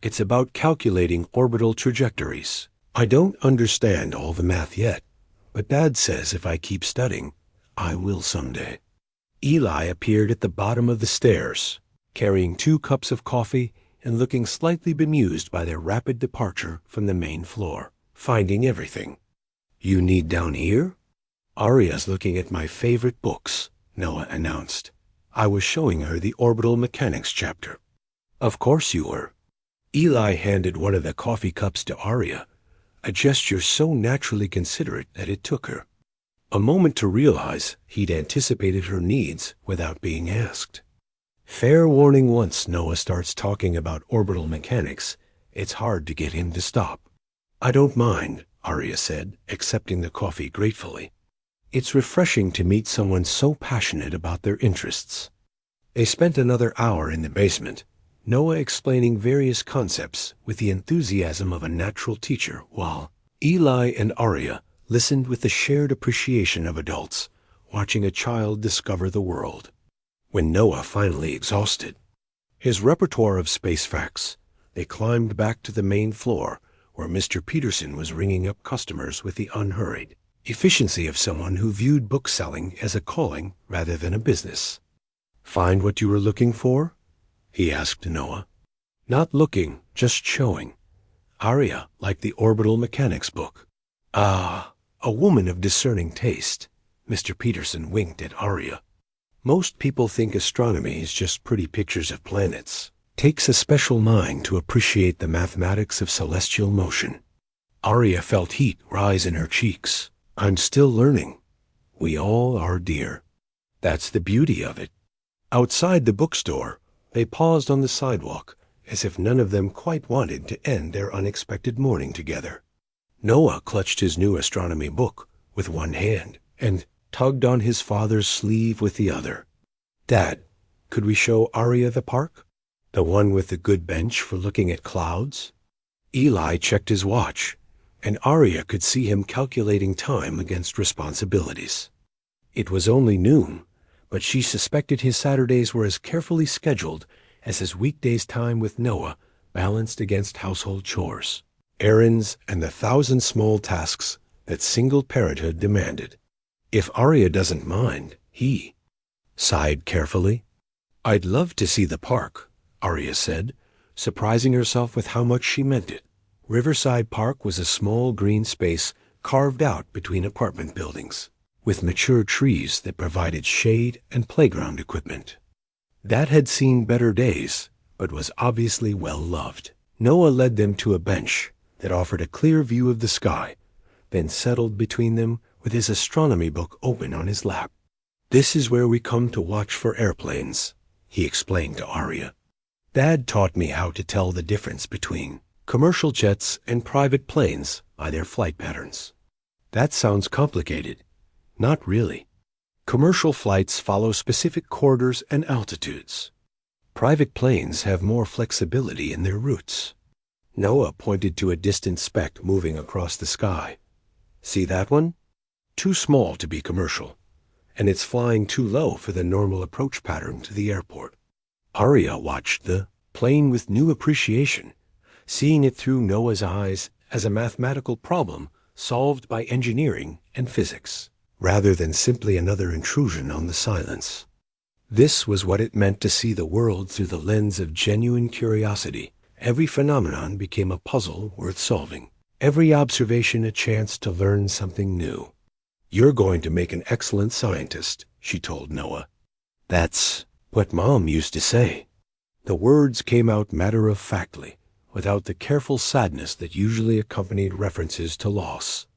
It's about calculating orbital trajectories. I don't understand all the math yet, but Dad says if I keep studying, I will someday." Eli appeared at the bottom of the stairs, carrying 2 cups of coffee and looking slightly bemused by their rapid departure from the main floor. "Finding everything you need down here?" "Aria's looking at my favorite books," Noah announced. I was showing her the orbital mechanics chapter. "Of course you were." Eli handed one of the coffee cups to Aria, a gesture so naturally considerate that it took her a moment to realize he'd anticipated her needs without being asked. Fair warning, once Noah starts talking about orbital mechanics, it's hard to get him to stop. "I don't mind," Aria said, accepting the coffee gratefully. "It's refreshing to meet someone so passionate about their interests." They spent another hour in the basement, Noah explaining various concepts with the enthusiasm of a natural teacher, while Eli and Aria listened with the shared appreciation of adults watching a child discover the world. When Noah finally exhausted his repertoire of space facts, they climbed back to the main floor where Mr. Peterson was ringing up customers with the unhurried efficiency of someone who viewed bookselling as a calling rather than a business. "Find what you were looking for?" he asked Noah. "Not looking, just showing." Aria liked the orbital mechanics book. "Ah, a woman of discerning taste." Mr. Peterson winked at Aria. "Most people think astronomy is just pretty pictures of planets. Takes a special mind to appreciate the mathematics of celestial motion." Aria felt heat rise in her cheeks. "I'm still learning." "We all are, dear." That's the beauty of it. Outside the bookstore, they paused on the sidewalk, as if none of them quite wanted to end their unexpected morning together. Noah clutched his new astronomy book with one hand and tugged on his father's sleeve with the other. "Dad, could we show Aria the park? The one with the good bench for looking at clouds?" Eli checked his watch, and Aria could see him calculating time against responsibilities. It was only noon, but she suspected his Saturdays were as carefully scheduled as his weekdays' time with Noah, balanced against household chores, errands, and the 1,000 small tasks that single parenthood demanded. "If Aria doesn't mind," he sighed carefully. "I'd love to see the park," Aria said, surprising herself with how much she meant it. Riverside Park was a small green space carved out between apartment buildings, with mature trees that provided shade and playground equipment. That had seen better days, but was obviously well loved. Noah led them to a bench that offered a clear view of the sky, then settled between them with his astronomy book open on his lap. "This is where we come to watch for airplanes," he explained to Aria. "Dad taught me how to tell the difference between commercial jets and private planes by their flight patterns." "That sounds complicated." "Not really. Commercial flights follow specific corridors and altitudes. Private planes have more flexibility in their routes." Noah pointed to a distant speck moving across the sky. "See that one? Too small to be commercial, and it's flying too low for the normal approach pattern to the airport." Aria watched the plane with new appreciation, seeing it through Noah's eyes as a mathematical problem solved by engineering and physics, rather than simply another intrusion on the silence. This was what it meant to see the world through the lens of genuine curiosity. Every phenomenon became a puzzle worth solving, every observation a chance to learn something new. "You're going to make an excellent scientist," she told Noah. "That's what Mom used to say." The words came out matter-of-factly, without the careful sadness that usually accompanied references to loss.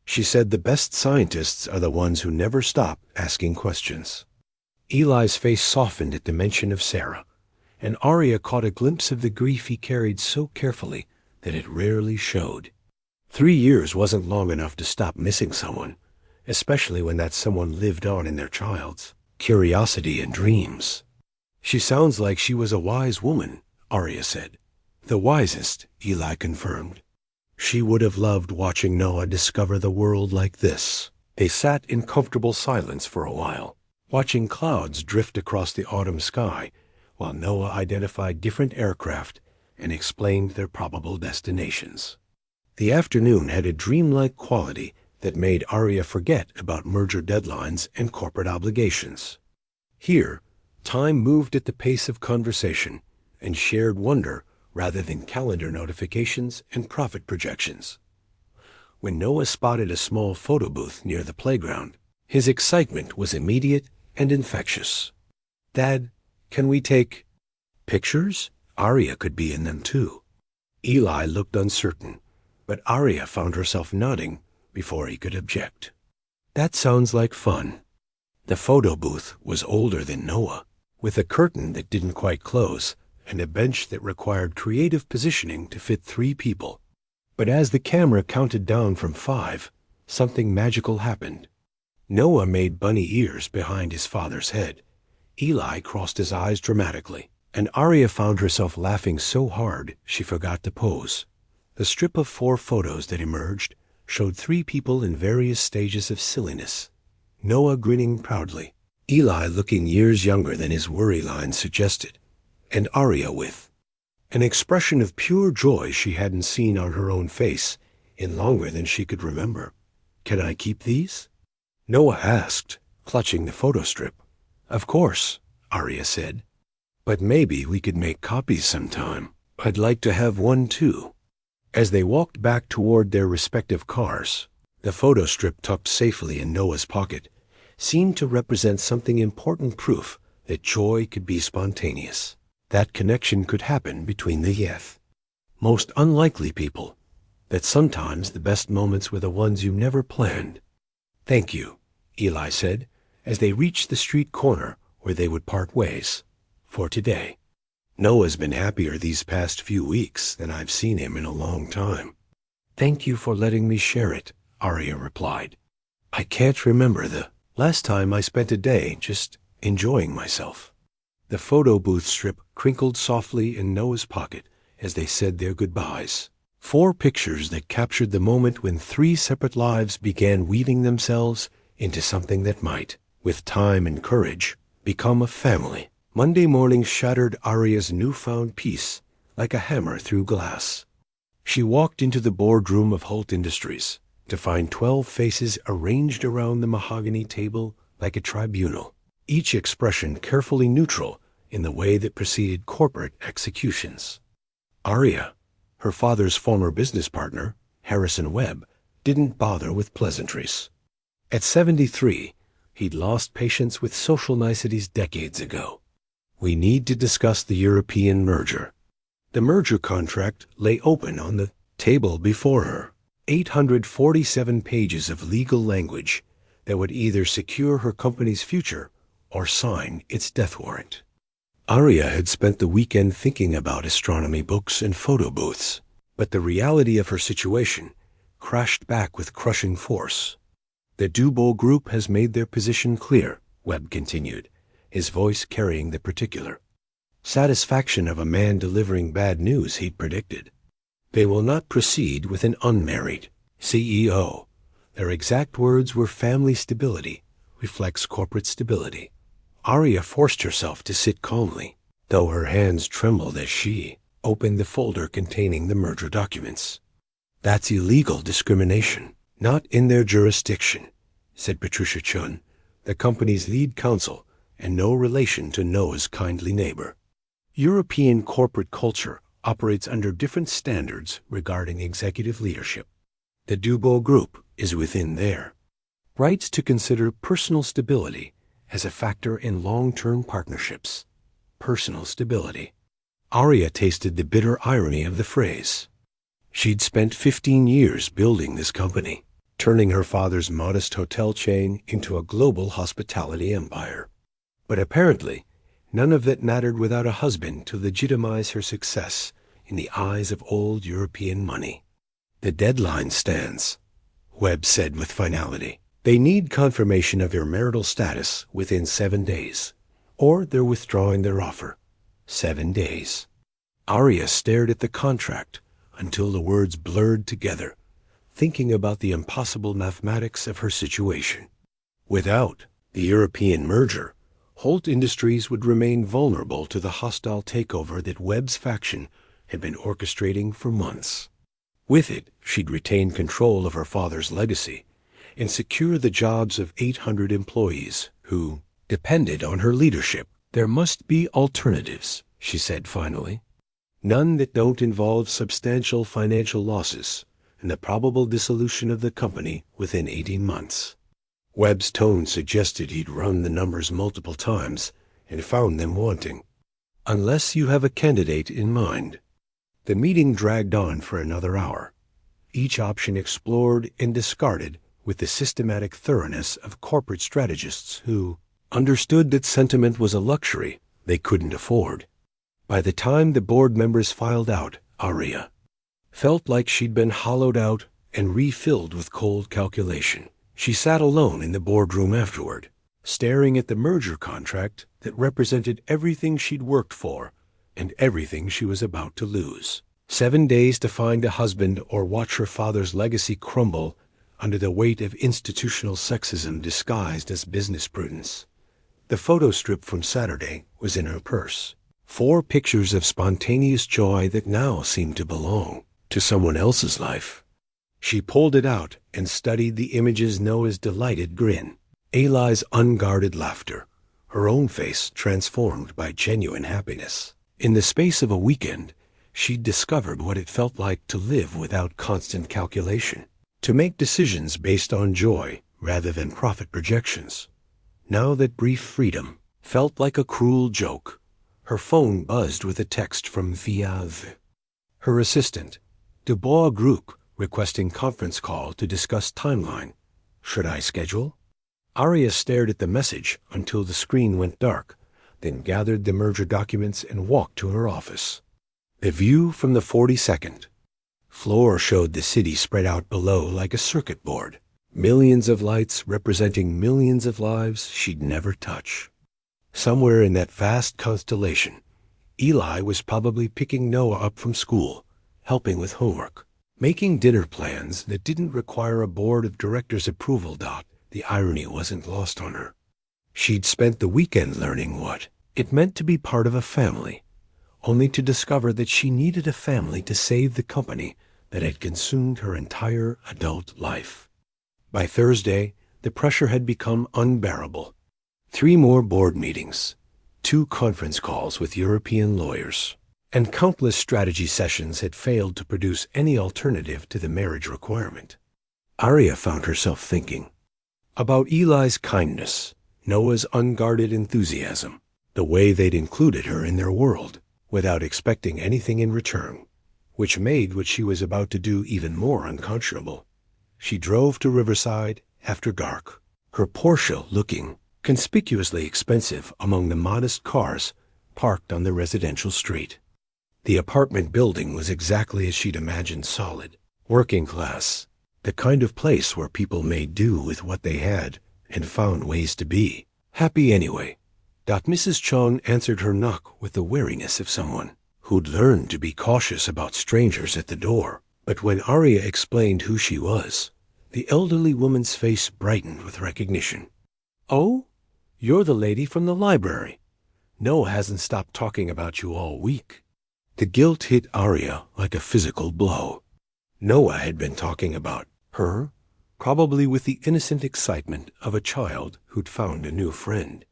She said the best scientists are the ones who never stop asking questions. Eli's face softened at the mention of Sarah, and Aria caught a glimpse of the grief he carried so carefully that it rarely showed. 3 years wasn't long enough to stop missing someone, especially when that someone lived on in their child's curiosity and dreams. "She sounds like she was a wise woman," Aria said. "The wisest," Eli confirmed. She would have loved watching Noah discover the world like this. They sat in comfortable silence for a while, watching clouds drift across the autumn sky, while Noah identified different aircraft and explained their probable destinations. The afternoon had a dreamlike quality that made Aria forget about merger deadlines and corporate obligations. Here, time moved at the pace of conversation and shared wonder rather than calendar notifications and profit projections. When Noah spotted a small photo booth near the playground, his excitement was immediate and infectious. "Dad, can we take pictures?" Aria could be in them too. Eli looked uncertain, but Aria found herself nodding before he could object. "That sounds like fun." The photo booth was older than Noah, with a curtain that didn't quite close and a bench that required creative positioning to fit 3 people. But as the camera counted down from 5, something magical happened. Noah made bunny ears behind his father's head. Eli crossed his eyes dramatically, and Aria found herself laughing so hard she forgot to pose. The strip of 4 photos that emerged showed 3 people in various stages of silliness. Noah grinning proudly, Eli looking years younger than his worry line suggested, and Aria with an expression of pure joy she hadn't seen on her own face in longer than she could remember. "Can I keep these?" Noah asked, clutching the photo strip. "Of course," Aria said. "But maybe we could make copies sometime. I'd like to have one too." As they walked back toward their respective cars, the photo strip tucked safely in Noah's pocket seemed to represent something important, proof that joy could be spontaneous. That connection could happen between the most unlikely people, that sometimes the best moments were the ones you never planned. "Thank you," Eli said, as they reached the street corner where they would part ways for today. Noah's been happier these past few weeks than I've seen him in a long time. Thank you for letting me share it, Aria replied. I can't remember the last time I spent a day just enjoying myself. The photo booth strip crinkled softly in Noah's pocket as they said their goodbyes. 4 pictures that captured the moment when 3 separate lives began weaving themselves into something that might, with time and courage, become a family. Monday morning shattered Aria's newfound peace like a hammer through glass. She walked into the boardroom of Holt Industries to find 12 faces arranged around the mahogany table like a tribunal, each expression carefully neutral in the way that preceded corporate executions. Aria, her father's former business partner, Harrison Webb, didn't bother with pleasantries. At 73, he'd lost patience with social niceties decades ago. We need to discuss the European merger. The merger contract lay open on the table before her. 847 pages of legal language that would either secure her company's future or sign its death warrant. Aria had spent the weekend thinking about astronomy books and photo booths, but the reality of her situation crashed back with crushing force. The Dubois Group has made their position clear, Webb continued, his voice carrying the particular satisfaction of a man delivering bad news he'd predicted. They will not proceed with an unmarried CEO. Their exact words were family stability reflects corporate stability. Aria forced herself to sit calmly, though her hands trembled as she opened the folder containing the merger documents. That's illegal discrimination, not in their jurisdiction, said Patricia Chun, the company's lead counsel and no relation to Noah's kindly neighbor. European corporate culture operates under different standards regarding executive leadership. The Dubois Group is within there. Rights to consider personal stability as a factor in long-term partnerships. Personal stability. Aria tasted the bitter irony of the phrase. She'd spent 15 years building this company, turning her father's modest hotel chain into a global hospitality empire. But apparently, none of that mattered without a husband to legitimize her success in the eyes of old European money. The deadline stands, Webb said with finality. They need confirmation of your marital status within 7 days, or they're withdrawing their offer. 7 days. Aria stared at the contract until the words blurred together, thinking about the impossible mathematics of her situation. Without the European merger, Holt Industries would remain vulnerable to the hostile takeover that Webb's faction had been orchestrating for months. With it, she'd retain control of her father's legacy and secure the jobs of 800 employees who depended on her leadership. There must be alternatives, she said finally. None that don't involve substantial financial losses and the probable dissolution of the company within 18 months. Webb's tone suggested he'd run the numbers multiple times and found them wanting. Unless you have a candidate in mind. The meeting dragged on for another hour, each option explored and discarded with the systematic thoroughness of corporate strategists who understood that sentiment was a luxury they couldn't afford. By the time the board members filed out, Aria felt like she'd been hollowed out and refilled with cold calculation. She sat alone in the boardroom afterward, staring at the merger contract that represented everything she'd worked for and everything she was about to lose. 7 days to find a husband or watch her father's legacy crumble under the weight of institutional sexism disguised as business prudence. The photo strip from Saturday was in her purse. 4 pictures of spontaneous joy that now seemed to belong to someone else's life. She pulled it out and studied the images. Noah's delighted grin, Eli's unguarded laughter, her own face transformed by genuine happiness. In the space of a weekend, she'd discovered what it felt like to live without constant calculation, to make decisions based on joy rather than profit projections. Now that brief freedom felt like a cruel joke. Her phone buzzed with a text from Viave, her assistant. Dubois Group requesting conference call to discuss timeline. Should I schedule? Aria stared at the message until the screen went dark, then gathered the merger documents and walked to her office. The view from the 42nd floor showed the city spread out below like a circuit board. Millions of lights representing millions of lives she'd never touch. Somewhere in that vast constellation, Eli was probably picking Noah up from school, helping with homework, making dinner plans that didn't require a board of directors' approval. The irony wasn't lost on her. She'd spent the weekend learning what it meant to be part of a family, only to discover that she needed a family to save the company that had consumed her entire adult life. By Thursday, the pressure had become unbearable. 3 more board meetings, 2 conference calls with European lawyers, and countless strategy sessions had failed to produce any alternative to the marriage requirement. Aria found herself thinking about Eli's kindness, Noah's unguarded enthusiasm, the way they'd included her in their world without expecting anything in return, which made what she was about to do even more unconscionable. She drove to Riverside after dark, her Porsche looking conspicuously expensive among the modest cars parked on the residential street. The apartment building was exactly as she'd imagined: solid, working class, the kind of place where people made do with what they had and found ways to be happy anyway. Mrs. Chong answered her knock with the wariness of someone who'd learned to be cautious about strangers at the door. But when Aria explained who she was, the elderly woman's face brightened with recognition. "Oh, you're the lady from the library. Noah hasn't stopped talking about you all week." The guilt hit Aria like a physical blow. Noah had been talking about her, probably with the innocent excitement of a child who'd found a new friend.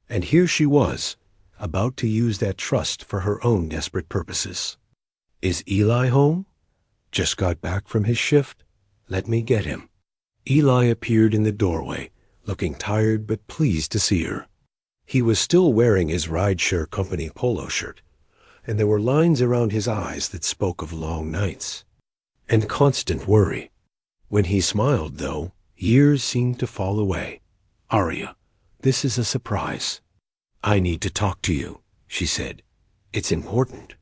And here she was, about to use that trust for her own desperate purposes. "Is Eli home? Just got back from his shift? Let me get him." Eli appeared in the doorway, looking tired but pleased to see her. He was still wearing his rideshare company polo shirt, and there were lines around his eyes that spoke of long nights and constant worry. When he smiled, though, years seemed to fall away. "Aria, this is a surprise." "I need to talk to you," she said. "It's important."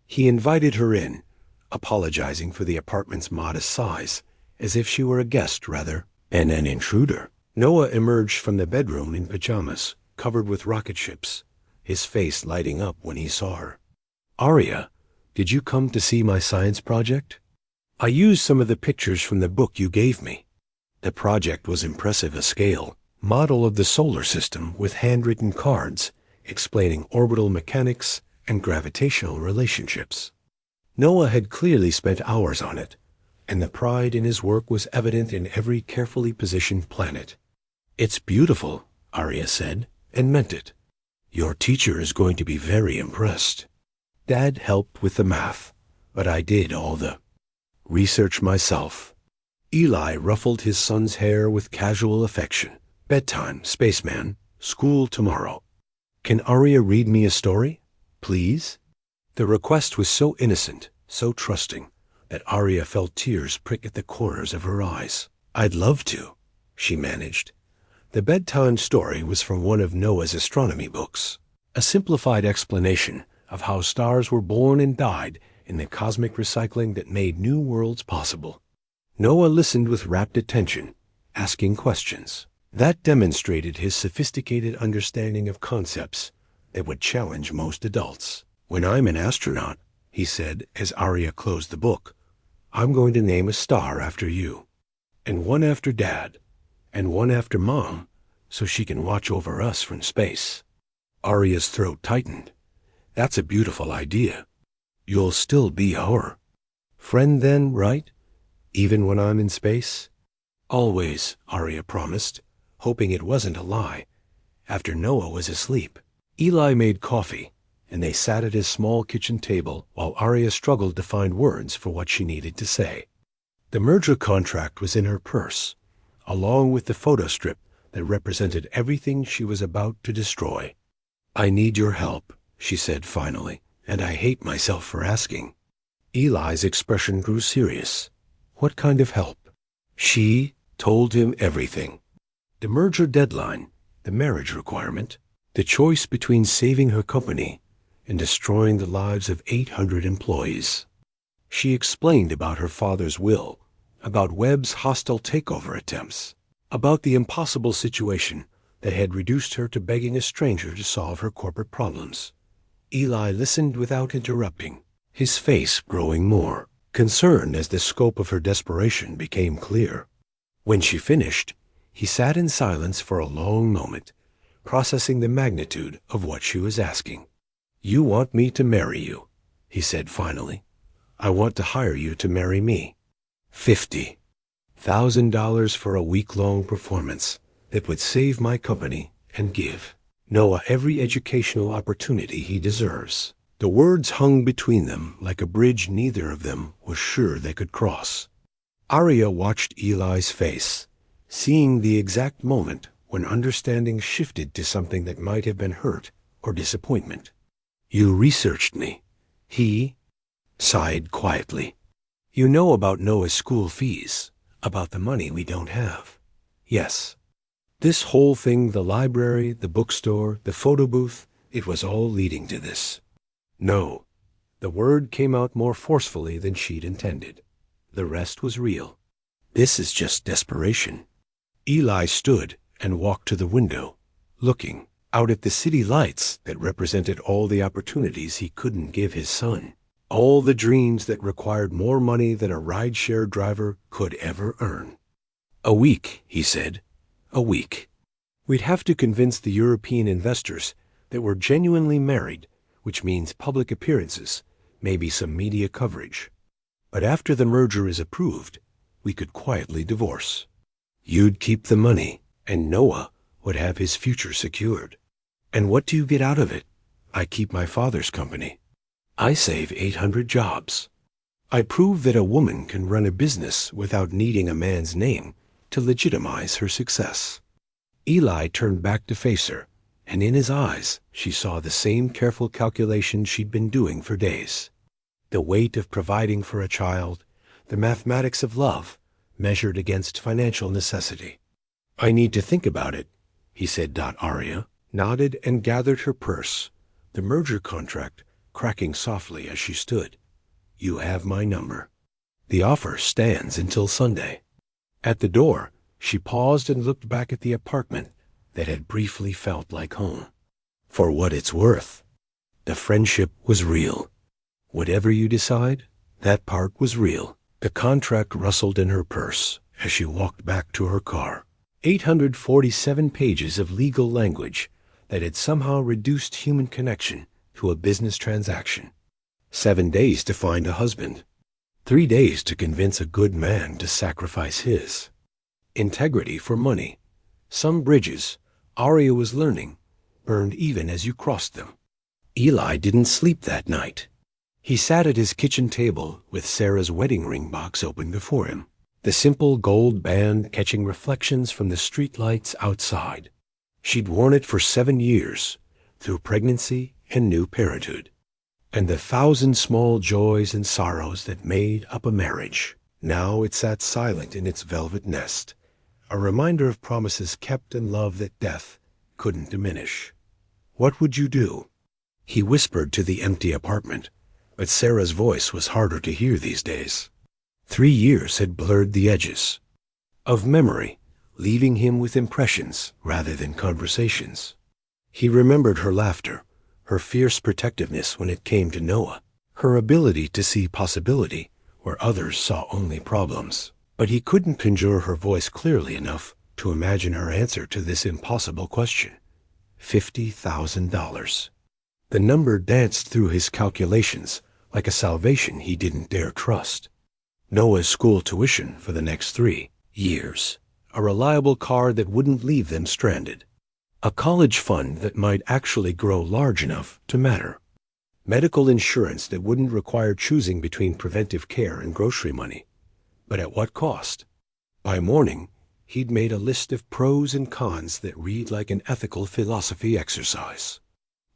He invited her in, apologizing for the apartment's modest size, as if she were a guest rather than an intruder. Noah emerged from the bedroom in pajamas, covered with rocket ships, his face lighting up when he saw her. "Aria, did you come to see my science project? I used some of the pictures from the book you gave me." The project was impressive a scale, model of the solar system with handwritten cards explaining orbital mechanics and gravitational relationships. Noah had clearly spent hours on it, and the pride in his work was evident in every carefully positioned planet. "It's beautiful," Aria said, and meant it. "Your teacher is going to be very impressed." Dad helped with the math, but I did all the research myself. Eli ruffled his son's hair with casual affection. "Bedtime, spaceman. School tomorrow. Can Aria read me a story, please?" The request was so innocent, so trusting, that Aria felt tears prick at the corners of her eyes. "I'd love to," she managed. The bedtime story was from one of Noah's astronomy books, a simplified explanation of how stars were born and died in the cosmic recycling that made new worlds possible. Noah listened with rapt attention, asking questions. That demonstrated his sophisticated understanding of concepts that would challenge most adults. "When I'm an astronaut," he said as Aria closed the book, "I'm going to name a star after you, and one after Dad, and one after Mom, so she can watch over us from space." Aria's throat tightened. "That's a beautiful idea. You'll still be our friend then, right? Even when I'm in space?" "Always," Aria promised, hoping it wasn't a lie. After Noah was asleep, Eli made coffee, and they sat at his small kitchen table while Aria struggled to find words for what she needed to say. The merger contract was in her purse, along with the photo strip that represented everything she was about to destroy. "I need your help," she said finally, "and I hate myself for asking." Eli's expression grew serious. "What kind of help?" She told him everything. The merger deadline, the marriage requirement, the choice between saving her company and destroying the lives of 800 employees. She explained about her father's will, about Webb's hostile takeover attempts, about the impossible situation that had reduced her to begging a stranger to solve her corporate problems. Eli listened without interrupting, his face growing more concerned as the scope of her desperation became clear. When she finished, he sat in silence for a long moment, processing the magnitude of what she was asking. "You want me to marry you," he said finally. "I want to hire you to marry me. $50,000 for a week-long performance that would save my company and give Noah every educational opportunity he deserves." The words hung between them like a bridge neither of them was sure they could cross. Aria watched Eli's face, seeing the exact moment when understanding shifted to something that might have been hurt or disappointment. "You researched me," he sighed quietly. "You know about Noah's school fees, about the money we don't have." "Yes." This whole thing, the library, the bookstore, the photo booth, it was all leading to this. "No." The word came out more forcefully than she'd intended. The rest was real. "This is just desperation." Eli stood and walked to the window, looking out at the city lights that represented all the opportunities he couldn't give his son, all the dreams that required more money than a rideshare driver could ever earn. "A week," he said. "A week. We'd have to convince the European investors that we're genuinely married, which means public appearances, maybe some media coverage. But after the merger is approved, we could quietly divorce. You'd keep the money, and Noah would have his future secured. And what do you get out of it? I keep my father's company. I save 800 jobs. I prove that a woman can run a business without needing a man's name to legitimize her success." Eli turned back to face her, and in his eyes she saw the same careful calculation she'd been doing for days. The weight of providing for a child, the mathematics of love, measured against financial necessity. "I need to think about it," he said. Aria nodded and gathered her purse, the merger contract cracking softly as she stood. "You have my number. The offer stands until Sunday." At the door, she paused and looked back at the apartment that had briefly felt like home. "For what it's worth, the friendship was real. Whatever you decide, that part was real." The contract rustled in her purse as she walked back to her car. 847 pages of legal language that had somehow reduced human connection to a business transaction. 7 days to find a husband. 3 days to convince a good man to sacrifice his. Integrity for money. Some bridges, Aria was learning, burned even as you crossed them. Eli didn't sleep that night. He sat at his kitchen table with Sarah's wedding ring box open before him, the simple gold band catching reflections from the streetlights outside. She'd worn it for 7 years, through pregnancy and new parenthood, and the 1,000 small joys and sorrows that made up a marriage. Now it sat silent in its velvet nest, a reminder of promises kept and love that death couldn't diminish. "What would you do?" He whispered to the empty apartment, but Sarah's voice was harder to hear these days. 3 years had blurred the edges of memory, leaving him with impressions rather than conversations. He remembered her laughter, her fierce protectiveness when it came to Noah, her ability to see possibility where others saw only problems. But he couldn't conjure her voice clearly enough to imagine her answer to this impossible question. $50,000. The number danced through his calculations like a salvation he didn't dare trust. Noah's school tuition for the next 3 years. A reliable car that wouldn't leave them stranded. A college fund that might actually grow large enough to matter. Medical insurance that wouldn't require choosing between preventive care and grocery money. But at what cost? By morning, he'd made a list of pros and cons that read like an ethical philosophy exercise.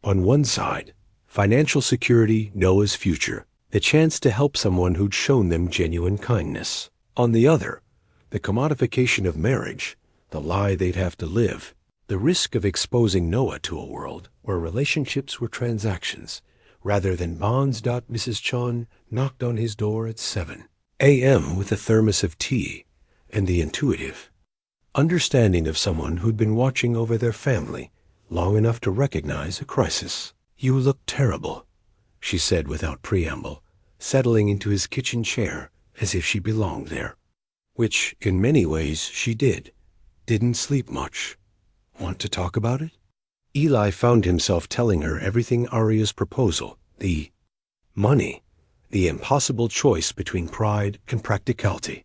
On one side, financial security, Noah's future, the chance to help someone who'd shown them genuine kindness. On the other, the commodification of marriage, the lie they'd have to live, the risk of exposing Noah to a world where relationships were transactions rather than bonds. Mrs. Chun knocked on his door at 7 a.m. with a thermos of tea and the intuitive understanding of someone who'd been watching over their family long enough to recognize a crisis. "You look terrible," she said without preamble, settling into his kitchen chair as if she belonged there. Which, in many ways, she did. "Didn't sleep much. Want to talk about it?" Eli found himself telling her everything: Aria's proposal, the money, the impossible choice between pride and practicality.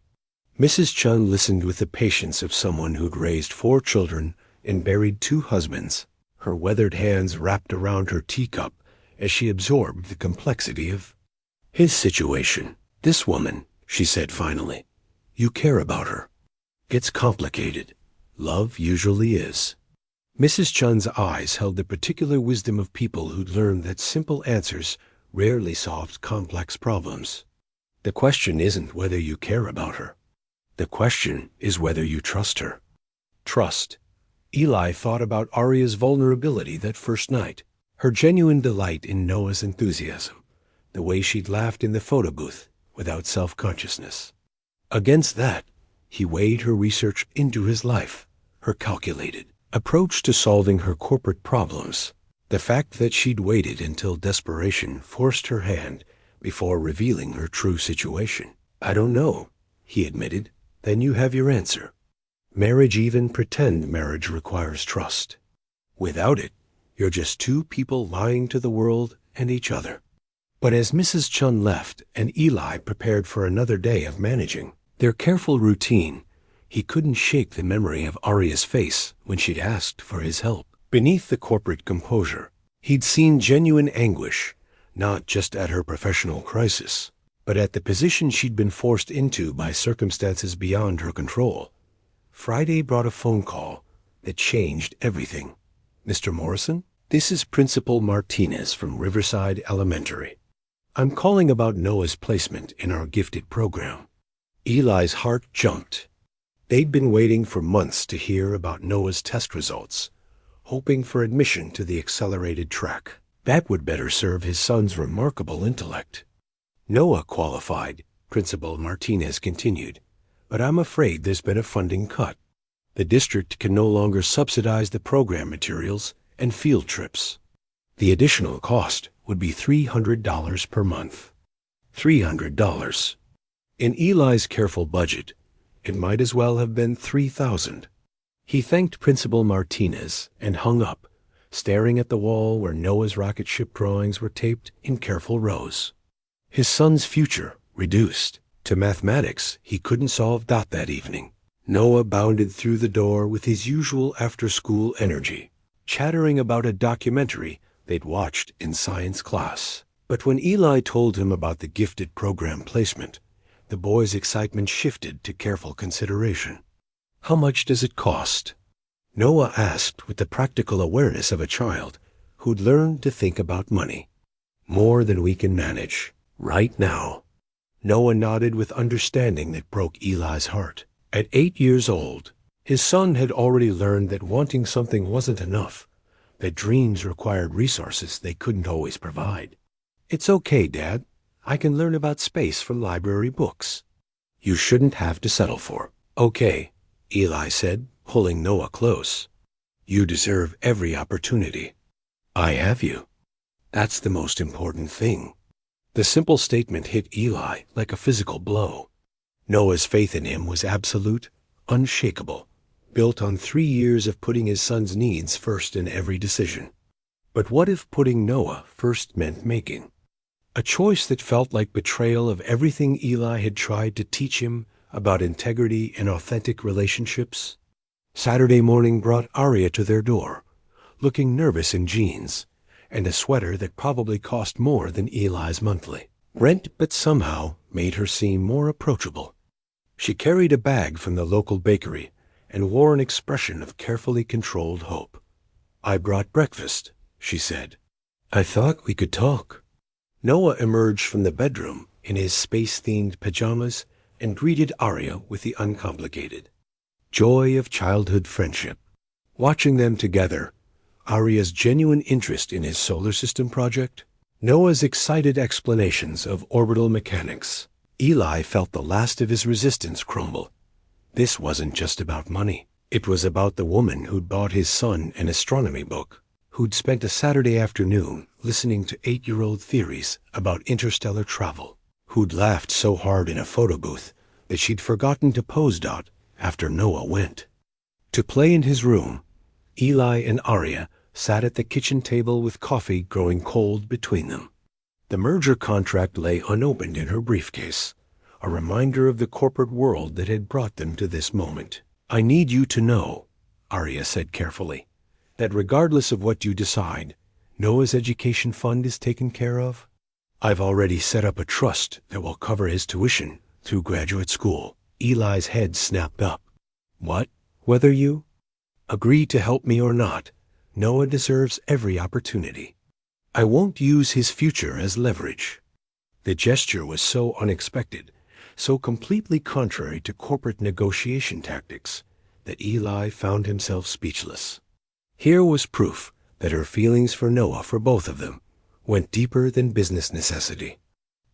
Mrs. Chun listened with the patience of someone who'd raised 4 children and buried 2 husbands, her weathered hands wrapped around her teacup as she absorbed the complexity of his situation. "This woman," she said finally, "you care about her. It's complicated. Love usually is." Mrs. Chun's eyes held the particular wisdom of people who'd learned that simple answers rarely solved complex problems. The question isn't whether you care about her. The question is whether you trust her. Trust. Eli thought about Aria's vulnerability that first night, her genuine delight in Noah's enthusiasm, the way she'd laughed in the photo booth without self-consciousness. Against that, he weighed her research into his life, her calculated approach to solving her corporate problems, the fact that she'd waited until desperation forced her hand before revealing her true situation. "I don't know," he admitted. "Then you have your answer. Marriage, even pretend marriage, requires trust. Without it, you're just 2 people lying to the world and each other." But as Mrs. Chun left and Eli prepared for another day of managing their careful routine, he couldn't shake the memory of Aria's face when she'd asked for his help. Beneath the corporate composure, he'd seen genuine anguish, not just at her professional crisis, but at the position she'd been forced into by circumstances beyond her control. Friday brought a phone call that changed everything. "Mr. Morrison, this is Principal Martinez from Riverside Elementary. I'm calling about Noah's placement in our gifted program." Eli's heart jumped. They'd been waiting for months to hear about Noah's test results, hoping for admission to the accelerated track. That would better serve his son's remarkable intellect. "Noah qualified," Principal Martinez continued, "but I'm afraid there's been a funding cut. The district can no longer subsidize the program materials and field trips. The additional cost would be $300 per month." $300. In Eli's careful budget, it might as well have been $3,000. He thanked Principal Martinez and hung up, staring at the wall where Noah's rocket ship drawings were taped in careful rows. His son's future reduced to mathematics he couldn't solve. That evening, Noah bounded through the door with his usual after-school energy, chattering about a documentary they'd watched in science class. But when Eli told him about the gifted program placement, the boy's excitement shifted to careful consideration. "How much does it cost?" Noah asked with the practical awareness of a child who'd learned to think about money. "More than we can manage right now." Noah nodded with understanding that broke Eli's heart. At 8 years old, his son had already learned that wanting something wasn't enough, that dreams required resources they couldn't always provide. "It's okay, Dad. I can learn about space from library books." "You shouldn't have to settle for." "Okay," Eli said, pulling Noah close. "You deserve every opportunity. I have you. That's the most important thing." The simple statement hit Eli like a physical blow. Noah's faith in him was absolute, unshakable, built on 3 years of putting his son's needs first in every decision. But what if putting Noah first meant making a choice that felt like betrayal of everything Eli had tried to teach him about integrity and authentic relationships? Saturday morning brought Aria to their door, looking nervous in jeans and a sweater that probably cost more than Eli's monthly rent, but somehow made her seem more approachable. She carried a bag from the local bakery and wore an expression of carefully controlled hope. "I brought breakfast," she said. "I thought we could talk." Noah emerged from the bedroom in his space-themed pajamas and greeted Aria with the uncomplicated, joy of childhood friendship. Watching them together, Aria's genuine interest in his solar system project, Noah's excited explanations of orbital mechanics. Eli felt the last of his resistance crumble. This wasn't just about money. It was about the woman who'd bought his son an astronomy book, who'd spent a Saturday afternoon listening to 8-year-old theories about interstellar travel, who'd laughed so hard in a photo booth that she'd forgotten to pose after Noah went. To play in his room, Eli and Aria sat at the kitchen table with coffee growing cold between them. The merger contract lay unopened in her briefcase, a reminder of the corporate world that had brought them to this moment. "I need you to know," Aria said carefully, "that regardless of what you decide, Noah's education fund is taken care of. I've already set up a trust that will cover his tuition through graduate school." Eli's head snapped up. "What? Whether you agree to help me or not, Noah deserves every opportunity. I won't use his future as leverage." The gesture was so unexpected, so completely contrary to corporate negotiation tactics, that Eli found himself speechless. Here was proof that her feelings for Noah, for both of them, went deeper than business necessity.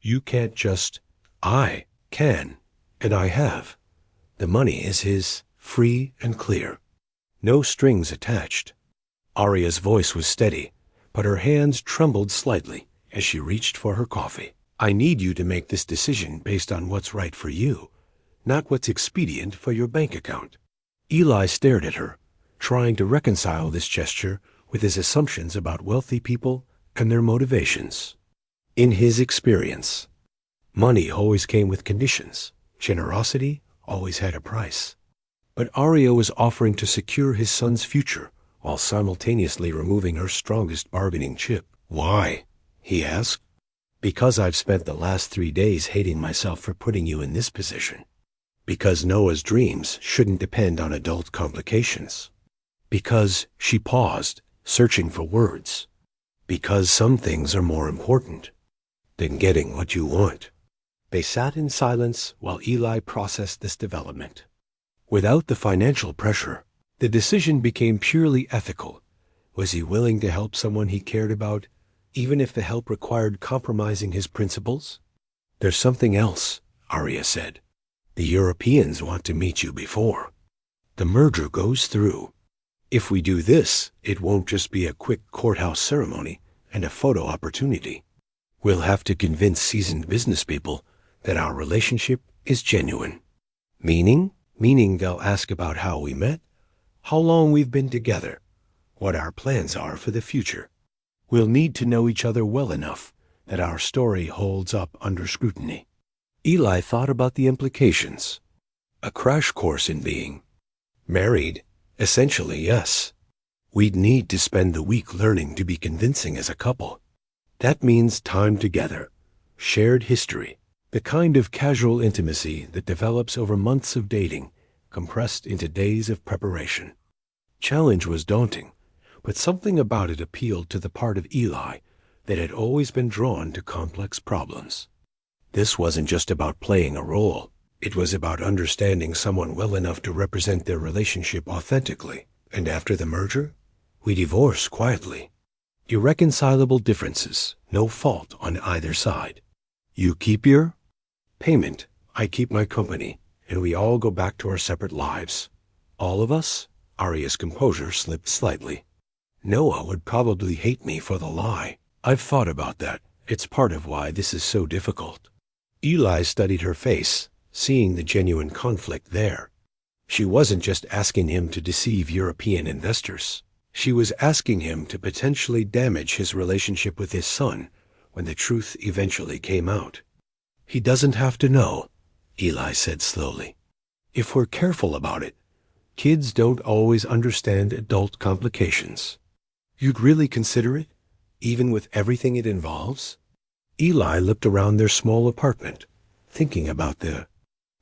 "You can't just—" "I can, and I have. The money is his, free and clear. No strings attached." Aria's voice was steady, but her hands trembled slightly as she reached for her coffee. "I need you to make this decision based on what's right for you, not what's expedient for your bank account." Eli stared at her, trying to reconcile this gesture with his assumptions about wealthy people and their motivations. In his experience, money always came with conditions. Generosity always had a price. But Aria was offering to secure his son's future while simultaneously removing her strongest bargaining chip. "Why?" he asked. "Because I've spent the last 3 days hating myself for putting you in this position. Because Noah's dreams shouldn't depend on adult complications. Because," she paused, searching for words, "because some things are more important than getting what you want." They sat in silence while Eli processed this development. Without the financial pressure, the decision became purely ethical. Was he willing to help someone he cared about, even if the help required compromising his principles? "There's something else," Aria said. "The Europeans want to meet you before the merger goes through. If we do this, it won't just be a quick courthouse ceremony and a photo opportunity. We'll have to convince seasoned business people that our relationship is genuine." "Meaning?" "Meaning they'll ask about how we met, how long we've been together, what our plans are for the future. We'll need to know each other well enough that our story holds up under scrutiny." Eli thought about the implications. A crash course in being married, essentially, yes. We'd need to spend the week learning to be convincing as a couple. That means time together, shared history, the kind of casual intimacy that develops over months of dating, compressed into days of preparation. Challenge was daunting, but something about it appealed to the part of Eli that had always been drawn to complex problems. This wasn't just about playing a role. It was about understanding someone well enough to represent their relationship authentically. And after the merger, we divorced quietly. Irreconcilable differences, no fault on either side. You keep your payment, I keep my company, and we all go back to our separate lives. All of us? Aria's composure slipped slightly. Noah would probably hate me for the lie. I've thought about that. It's part of why this is so difficult. Eli studied her face, seeing the genuine conflict there. She wasn't just asking him to deceive European investors. She was asking him to potentially damage his relationship with his son when the truth eventually came out. He doesn't have to know, Eli said slowly. If we're careful about it, kids don't always understand adult complications. You'd really consider it, even with everything it involves? Eli looked around their small apartment, thinking about the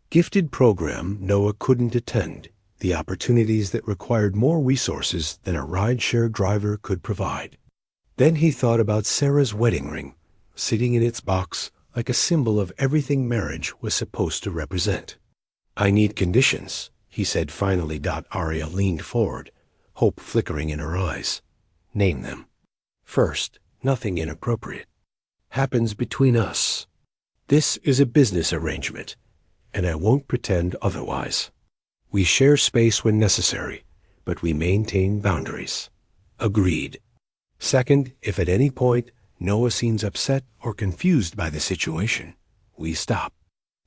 gifted program Noah couldn't attend, the opportunities that required more resources than a rideshare driver could provide. Then he thought about Sarah's wedding ring, sitting in its box like a symbol of everything marriage was supposed to represent. I need conditions, he said finally. Aria leaned forward, hope flickering in her eyes. Name them. First, nothing inappropriate happens between us. This is a business arrangement, and I won't pretend otherwise. We share space when necessary, but we maintain boundaries. Agreed. Second, if at any point Noah seems upset or confused by the situation, we stop.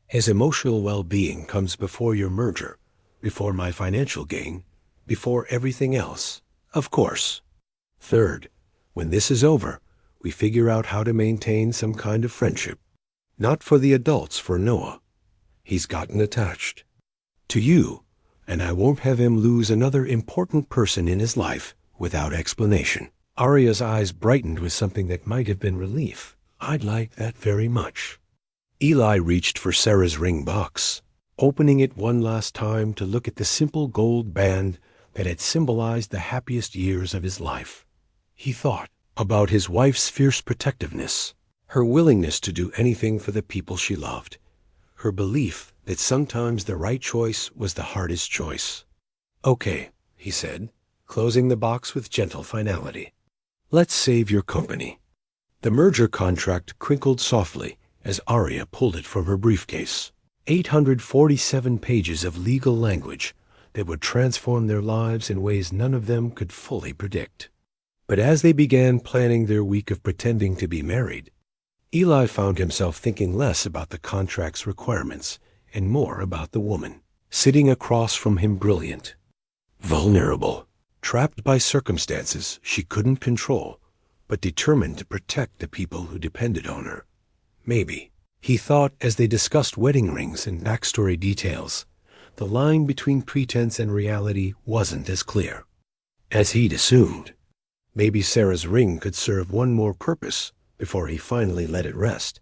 His emotional well-being comes before your merger, before my financial gain, before everything else, of course. Third, when this is over, we figure out how to maintain some kind of friendship. Not for the adults, for Noah. He's gotten attached to you, and I won't have him lose another important person in his life without explanation. Aria's eyes brightened with something that might have been relief. I'd like that very much. Eli reached for Sarah's ring box, opening it one last time to look at the simple gold band that had symbolized the happiest years of his life. He thought about his wife's fierce protectiveness, her willingness to do anything for the people she loved, her belief that sometimes the right choice was the hardest choice. Okay, he said, closing the box with gentle finality. Let's save your company. The merger contract crinkled softly as Aria pulled it from her briefcase. 847 pages of legal language that would transform their lives in ways none of them could fully predict. But as they began planning their week of pretending to be married, Eli found himself thinking less about the contract's requirements and more about the woman, sitting across from him, brilliant, vulnerable, trapped by circumstances she couldn't control, but determined to protect the people who depended on her. Maybe, he thought as they discussed wedding rings and backstory details, the line between pretense and reality wasn't as clear as he'd assumed. Maybe Sarah's ring could serve one more purpose before he finally let it rest,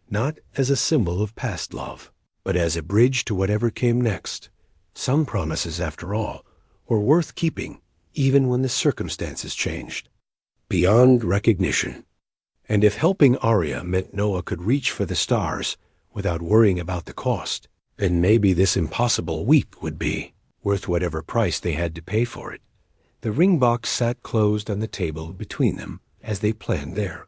not as a symbol of past love, but as a bridge to whatever came next. Some promises, after all, were worth keeping, even when the circumstances changed. Beyond recognition. And if helping Aria meant Noah could reach for the stars without worrying about the cost, then maybe this impossible week would be worth whatever price they had to pay for it. The ring box sat closed on the table between them as they planned their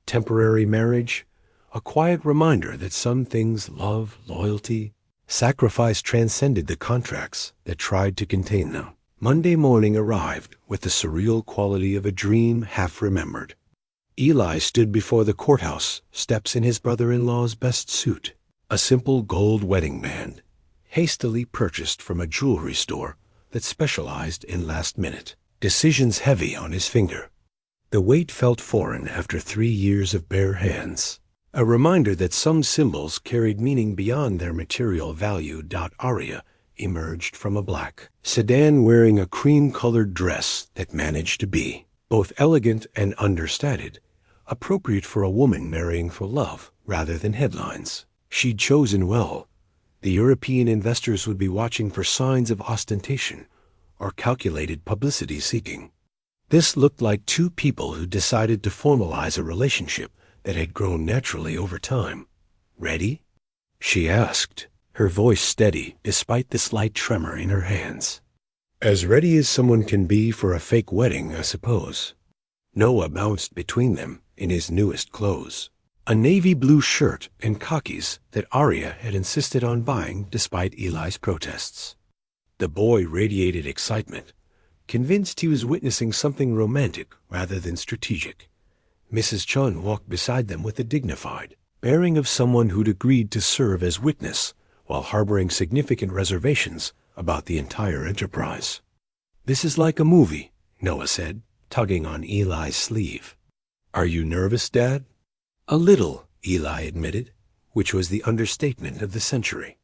temporary marriage, a quiet reminder that some things, love, loyalty, sacrifice, transcended the contracts that tried to contain them. Monday morning arrived with the surreal quality of a dream half remembered. Eli stood before the courthouse steps in his brother-in-law's best suit, a simple gold wedding band, hastily purchased from a jewelry store that specialized in last-minute decisions, heavy on his finger. The weight felt foreign after 3 years of bare hands, a reminder that some symbols carried meaning beyond their material value. Aria emerged from a black sedan wearing a cream-colored dress that managed to be both elegant and understated, appropriate for a woman marrying for love rather than headlines. She'd chosen well. The European investors would be watching for signs of ostentation or calculated publicity seeking. This looked like two people who decided to formalize a relationship that had grown naturally over time. Ready? She asked, her voice steady despite the slight tremor in her hands. As ready as someone can be for a fake wedding, I suppose. Noah bounced between them in his newest clothes, a navy blue shirt and khakis that Aria had insisted on buying despite Eli's protests. The boy radiated excitement, convinced he was witnessing something romantic rather than strategic. Mrs. Chun walked beside them with a dignified bearing of someone who'd agreed to serve as witness while harboring significant reservations about the entire enterprise. This is like a movie, Noah said, tugging on Eli's sleeve. Are you nervous, Dad? A little, Eli admitted, which was the understatement of the century.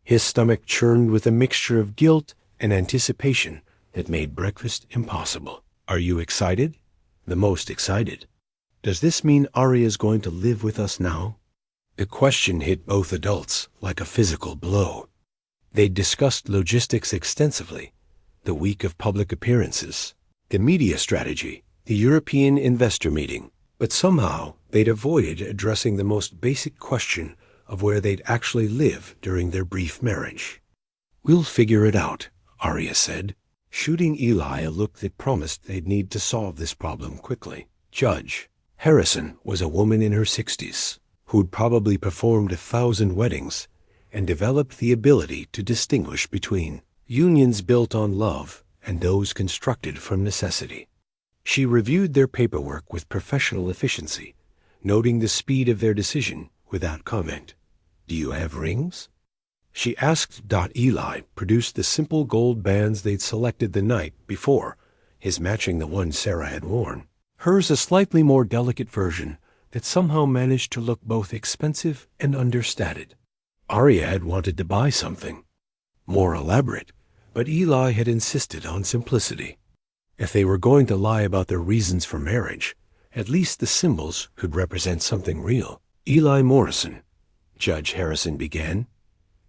His stomach churned with a mixture of guilt and anticipation that made breakfast impossible. Are you excited? The most excited. Does this mean Aria's going to live with us now? The question hit both adults like a physical blow. They'd discussed logistics extensively, the week of public appearances, the media strategy, the European investor meeting, but somehow they'd avoided addressing the most basic question of where they'd actually live during their brief marriage. "We'll figure it out," Aria said, shooting Eli a look that promised they'd need to solve this problem quickly. Judge Harrison was a woman in her 60s who'd probably performed 1,000 weddings and developed the ability to distinguish between unions built on love and those constructed from necessity. She reviewed their paperwork with professional efficiency, noting the speed of their decision without comment. "Do you have rings?" she asked. Eli produced the simple gold bands they'd selected the night before, his matching the one Sarah had worn. Hers a slightly more delicate version that somehow managed to look both expensive and understated. Aria had wanted to buy something more elaborate, but Eli had insisted on simplicity. If they were going to lie about their reasons for marriage, at least the symbols could represent something real. "Eli Morrison," Judge Harrison began,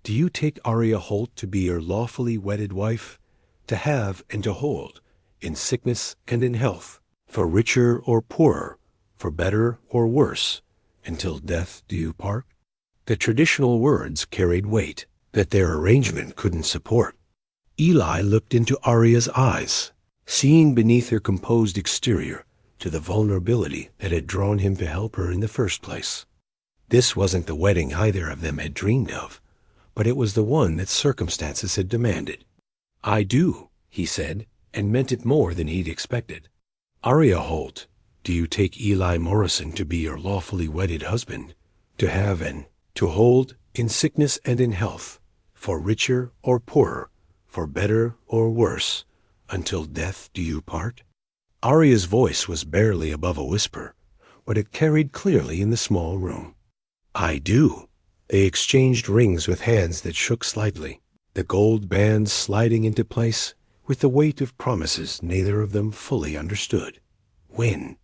"do you take Aria Holt to be your lawfully wedded wife, to have and to hold, in sickness and in health, for richer or poorer, for better or worse, until death do you part?" The traditional words carried weight that their arrangement couldn't support. Eli looked into Aria's eyes, seeing beneath her composed exterior to the vulnerability that had drawn him to help her in the first place. This wasn't the wedding either of them had dreamed of, but it was the one that circumstances had demanded. "I do," he said, and meant it more than he'd expected. "Aria Holt, do you take Eli Morrison to be your lawfully wedded husband, to have and to hold, in sickness and in health, for richer or poorer, for better or worse, until death do you part?" Aria's voice was barely above a whisper, but it carried clearly in the small room. "I do." They exchanged rings with hands that shook slightly, the gold bands sliding into place with the weight of promises neither of them fully understood. "When?"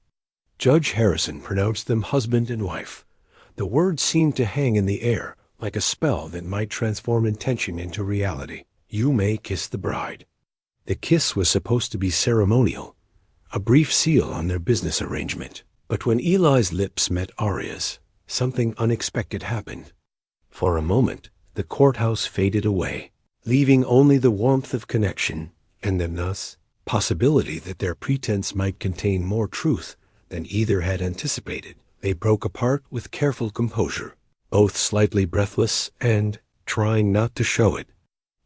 Judge Harrison pronounced them husband and wife. The words seemed to hang in the air like a spell that might transform intention into reality. "You may kiss the bride." The kiss was supposed to be ceremonial, a brief seal on their business arrangement. But when Eli's lips met Aria's, something unexpected happened. For a moment, the courthouse faded away, leaving only the warmth of connection and the possibility that their pretense might contain more truth than either had anticipated. They broke apart with careful composure, both slightly breathless and trying not to show it.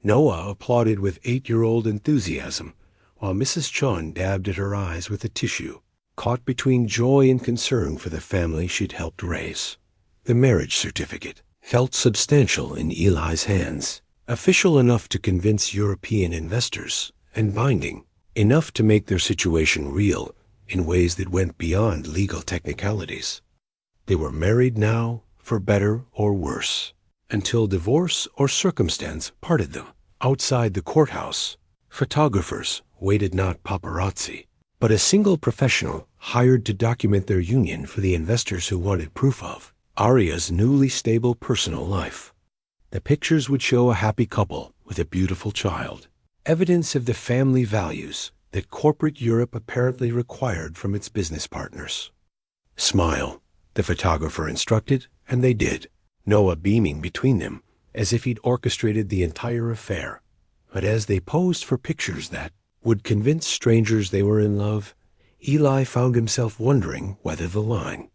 Noah applauded with 8-year-old enthusiasm, while Mrs. Chun dabbed at her eyes with a tissue, caught between joy and concern for the family she'd helped raise. The marriage certificate felt substantial in Eli's hands, official enough to convince European investors, and binding enough to make their situation real in ways that went beyond legal technicalities. They were married now, for better or worse, until divorce or circumstance parted them. Outside the courthouse, photographers waited, not paparazzi, but a single professional hired to document their union for the investors who wanted proof of Aria's newly stable personal life. The pictures would show a happy couple with a beautiful child, evidence of the family values that corporate Europe apparently required from its business partners. "Smile," the photographer instructed, and they did, Noah beaming between them as if he'd orchestrated the entire affair. But as they posed for pictures that would convince strangers they were in love, Eli found himself wondering whether the line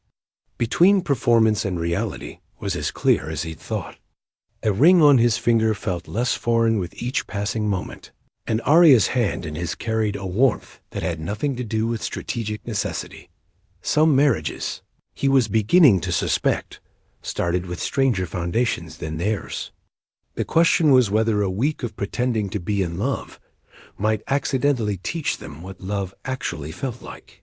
between performance and reality was as clear as he'd thought. A ring on his finger felt less foreign with each passing moment, and Aria's hand in his carried a warmth that had nothing to do with strategic necessity. Some marriages, he was beginning to suspect, started with stranger foundations than theirs. The question was whether a week of pretending to be in love might accidentally teach them what love actually felt like.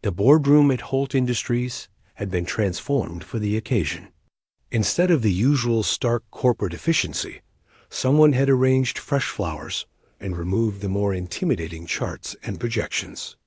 The boardroom at Holt Industries had been transformed for the occasion. Instead of the usual stark corporate efficiency, someone had arranged fresh flowers and removed the more intimidating charts and projections.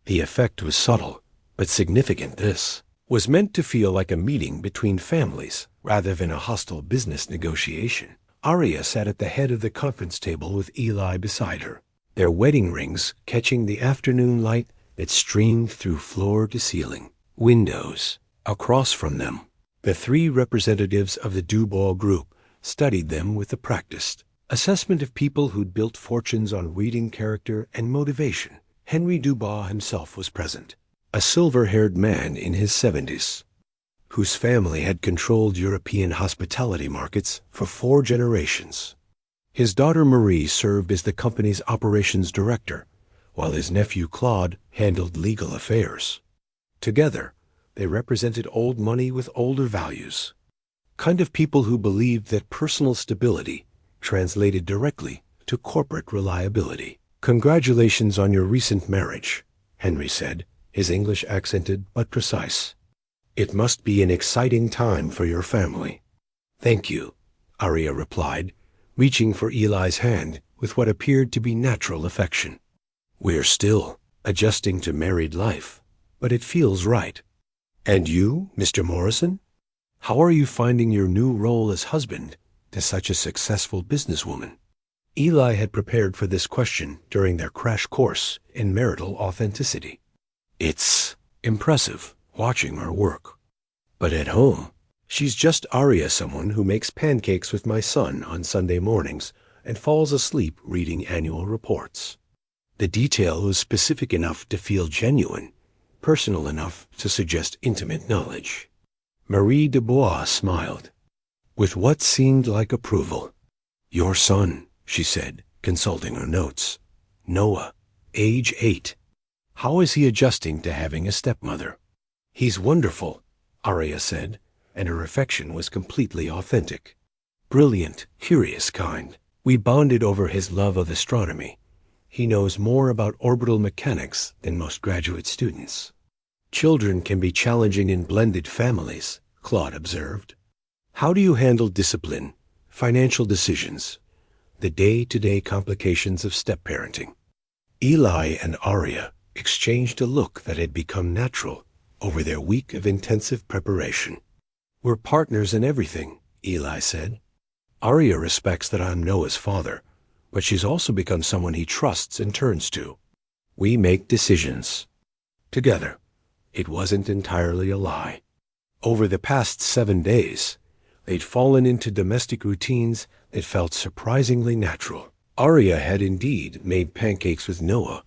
The effect was subtle, but significant. This was meant to feel like a meeting between families rather than a hostile business negotiation. Aria sat at the head of the conference table with Eli beside her, their wedding rings catching the afternoon light that streamed through floor to ceiling. Windows across from them, the three representatives of the Dubois group studied them with a practiced, Assessment of people who'd built fortunes on reading character and motivation. Henry Dubois himself was present, a silver-haired man in his 70s, whose family had controlled European hospitality markets for 4 generations. His daughter Marie served as the company's operations director, while his nephew Claude handled legal affairs. Together, they represented old money with older values, kind of people who believed that personal stability translated directly to corporate reliability. "Congratulations on your recent marriage," Henry said, his English accented but precise. "It must be an exciting time for your family." "Thank you," Aria replied, reaching for Eli's hand with what appeared to be natural affection. "We're still adjusting to married life, but it feels right." "And you, Mr. Morrison? How are you finding your new role as husband to such a successful businesswoman?" Eli had prepared for this question during their crash course in marital authenticity. "It's impressive watching her work. But at home, she's just Aria, someone who makes pancakes with my son on Sunday mornings and falls asleep reading annual reports." The detail was specific enough to feel genuine, personal enough to suggest intimate knowledge. Marie Dubois smiled, with what seemed like approval. "Your son," she said, consulting her notes. "Noah, age 8. How is he adjusting to having a stepmother?" "He's wonderful," Aria said, and her affection was completely authentic. "Brilliant, curious kind. We bonded over his love of astronomy. He knows more about orbital mechanics than most graduate students." "Children can be challenging in blended families," Claude observed. "How do you handle discipline, financial decisions, the day-to-day complications of step-parenting?" Eli and Aria exchanged a look that had become natural over their week of intensive preparation. "We're partners in everything," Eli said. "Aria respects that I'm Noah's father, but she's also become someone he trusts and turns to. We make decisions together." It wasn't entirely a lie. Over the past 7 days, they'd fallen into domestic routines that felt surprisingly natural. Aria had indeed made pancakes with Noah,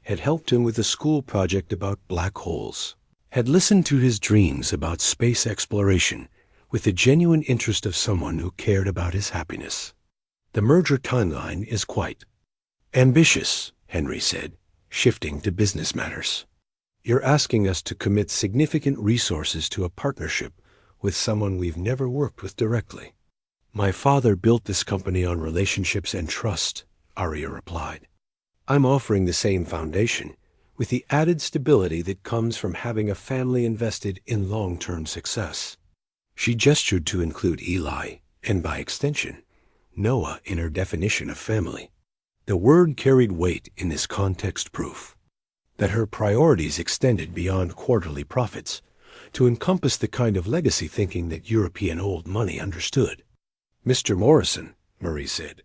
had helped him with a school project about black holes, had listened to his dreams about space exploration with the genuine interest of someone who cared about his happiness. "The merger timeline is quite ambitious," Henry said, shifting to business matters. "You're asking us to commit significant resources to a partnership with someone we've never worked with directly." "My father built this company on relationships and trust," Aria replied. "I'm offering the same foundation, with the added stability that comes from having a family invested in long-term success." She gestured to include Eli, and by extension, Noah in her definition of family. The word carried weight in this context proof that her priorities extended beyond quarterly profits to encompass the kind of legacy thinking that European old money understood. "Mr. Morrison," Marie said,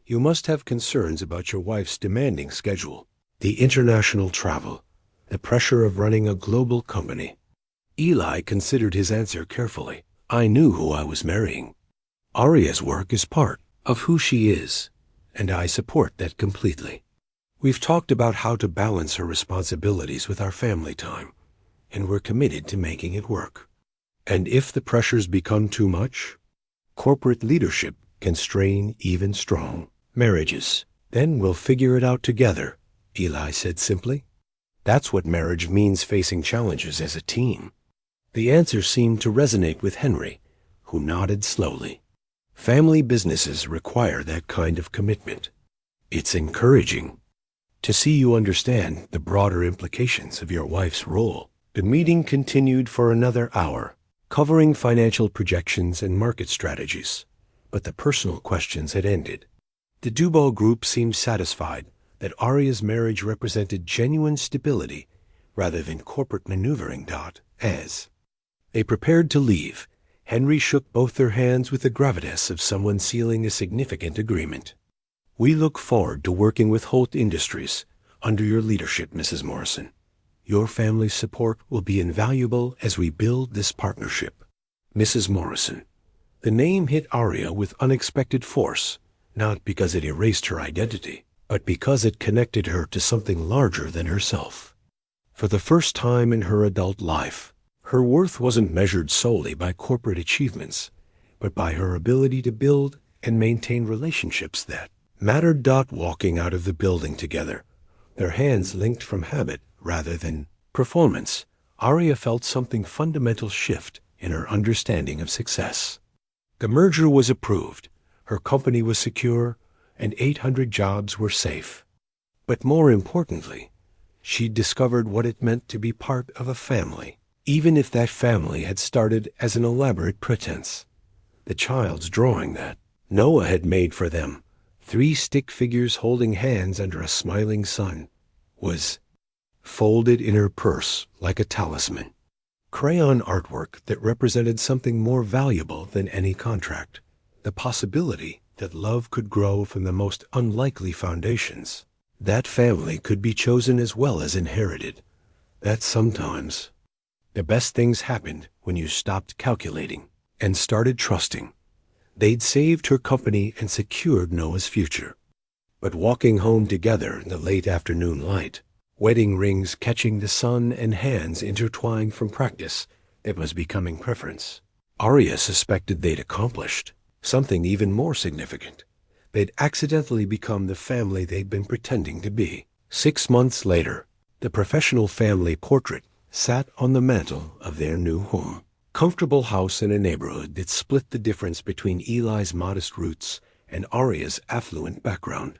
"you must have concerns about your wife's demanding schedule, the international travel, the pressure of running a global company." Eli considered his answer carefully. "I knew who I was marrying. Aria's work is part of who she is, and I support that completely. We've talked about how to balance her responsibilities with our family time, and we're committed to making it work. And if the pressures become too much, corporate leadership can strain even strong marriages. Then we'll figure it out together," Eli said simply. "That's what marriage means, facing challenges as a team." The answer seemed to resonate with Henry, who nodded slowly. Family businesses require that kind of commitment. "It's encouraging to see you understand the broader implications of your wife's role." The meeting continued for another hour, covering financial projections and market strategies, but the personal questions had ended. The Dubois group seemed satisfied that Aria's marriage represented genuine stability rather than corporate maneuvering. As they prepared to leave, Henry shook both their hands with the gravitas of someone sealing a significant agreement. "We look forward to working with Holt Industries under your leadership, Mrs. Morrison. Your family's support will be invaluable as we build this partnership." Mrs. Morrison. The name hit Aria with unexpected force, not because it erased her identity, but because it connected her to something larger than herself. For the first time in her adult life, her worth wasn't measured solely by corporate achievements, but by her ability to build and maintain relationships that mattered. Walking out of the building together, their hands linked from habit rather than performance, Aria felt something fundamental shift in her understanding of success. The merger was approved, her company was secure, and 800 jobs were safe. But more importantly, she discovered what it meant to be part of a family, even if that family had started as an elaborate pretense. The child's drawing that Noah had made for them, 3 stick figures holding hands under a smiling sun, was folded in her purse like a talisman. Crayon artwork that represented something more valuable than any contract, the possibility that love could grow from the most unlikely foundations. That family could be chosen as well as inherited. That sometimes the best things happened when you stopped calculating and started trusting. They'd saved her company and secured Noah's future. But walking home together in the late afternoon light, wedding rings catching the sun and hands intertwined from practice that was becoming preference, Aria suspected they'd accomplished something even more significant. They'd accidentally become the family they'd been pretending to be. 6 months later, the professional family portrait sat on the mantel of their new home. Comfortable house in a neighborhood that split the difference between Eli's modest roots and Aria's affluent background.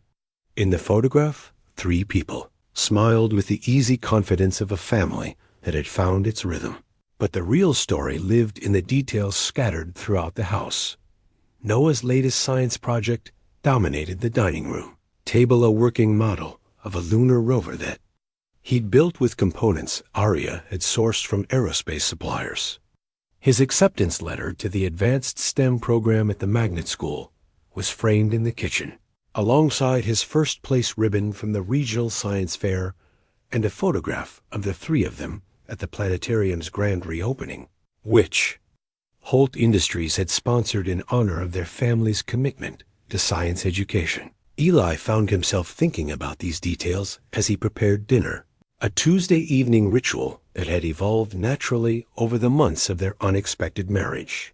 In the photograph, 3 people smiled with the easy confidence of a family that had found its rhythm. But the real story lived in the details scattered throughout the house. Noah's latest science project dominated the dining room. Table a working model of a lunar rover that he'd built with components Aria had sourced from aerospace suppliers. His acceptance letter to the advanced STEM program at the magnet school was framed in the kitchen, alongside his first-place ribbon from the regional science fair and a photograph of the 3 of them at the planetarium's grand reopening, which Holt Industries had sponsored in honor of their family's commitment to science education. Eli found himself thinking about these details as he prepared dinner, a Tuesday evening ritual that had evolved naturally over the months of their unexpected marriage.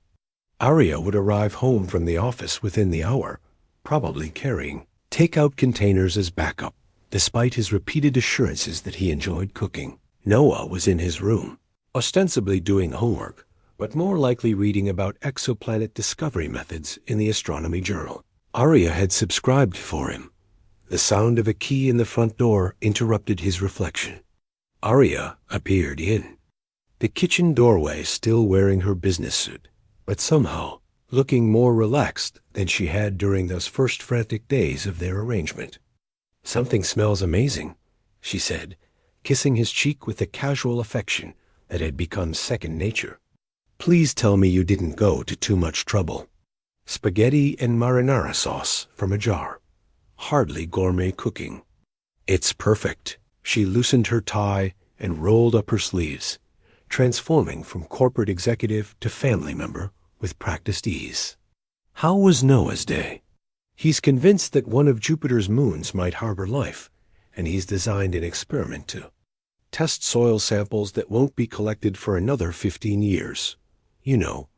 Aria would arrive home from the office within the hour, probably carrying takeout containers as backup, despite his repeated assurances that he enjoyed cooking. Noah was in his room, ostensibly doing homework, but more likely reading about exoplanet discovery methods in the Astronomy Journal. Aria had subscribed for him. The sound of a key in the front door interrupted his reflection. Aria appeared in the kitchen doorway, still wearing her business suit, but somehow looking more relaxed than she had during those first frantic days of their arrangement. "Something smells amazing," she said, kissing his cheek with a casual affection that had become second nature. "Please tell me you didn't go to too much trouble." Spaghetti and marinara sauce from a jar. Hardly gourmet cooking. "It's perfect." She loosened her tie and rolled up her sleeves, transforming from corporate executive to family member with practiced ease. "How was Noah's day?" "He's convinced that one of Jupiter's moons might harbor life, and he's designed an experiment to test soil samples that won't be collected for another 15 years. You know,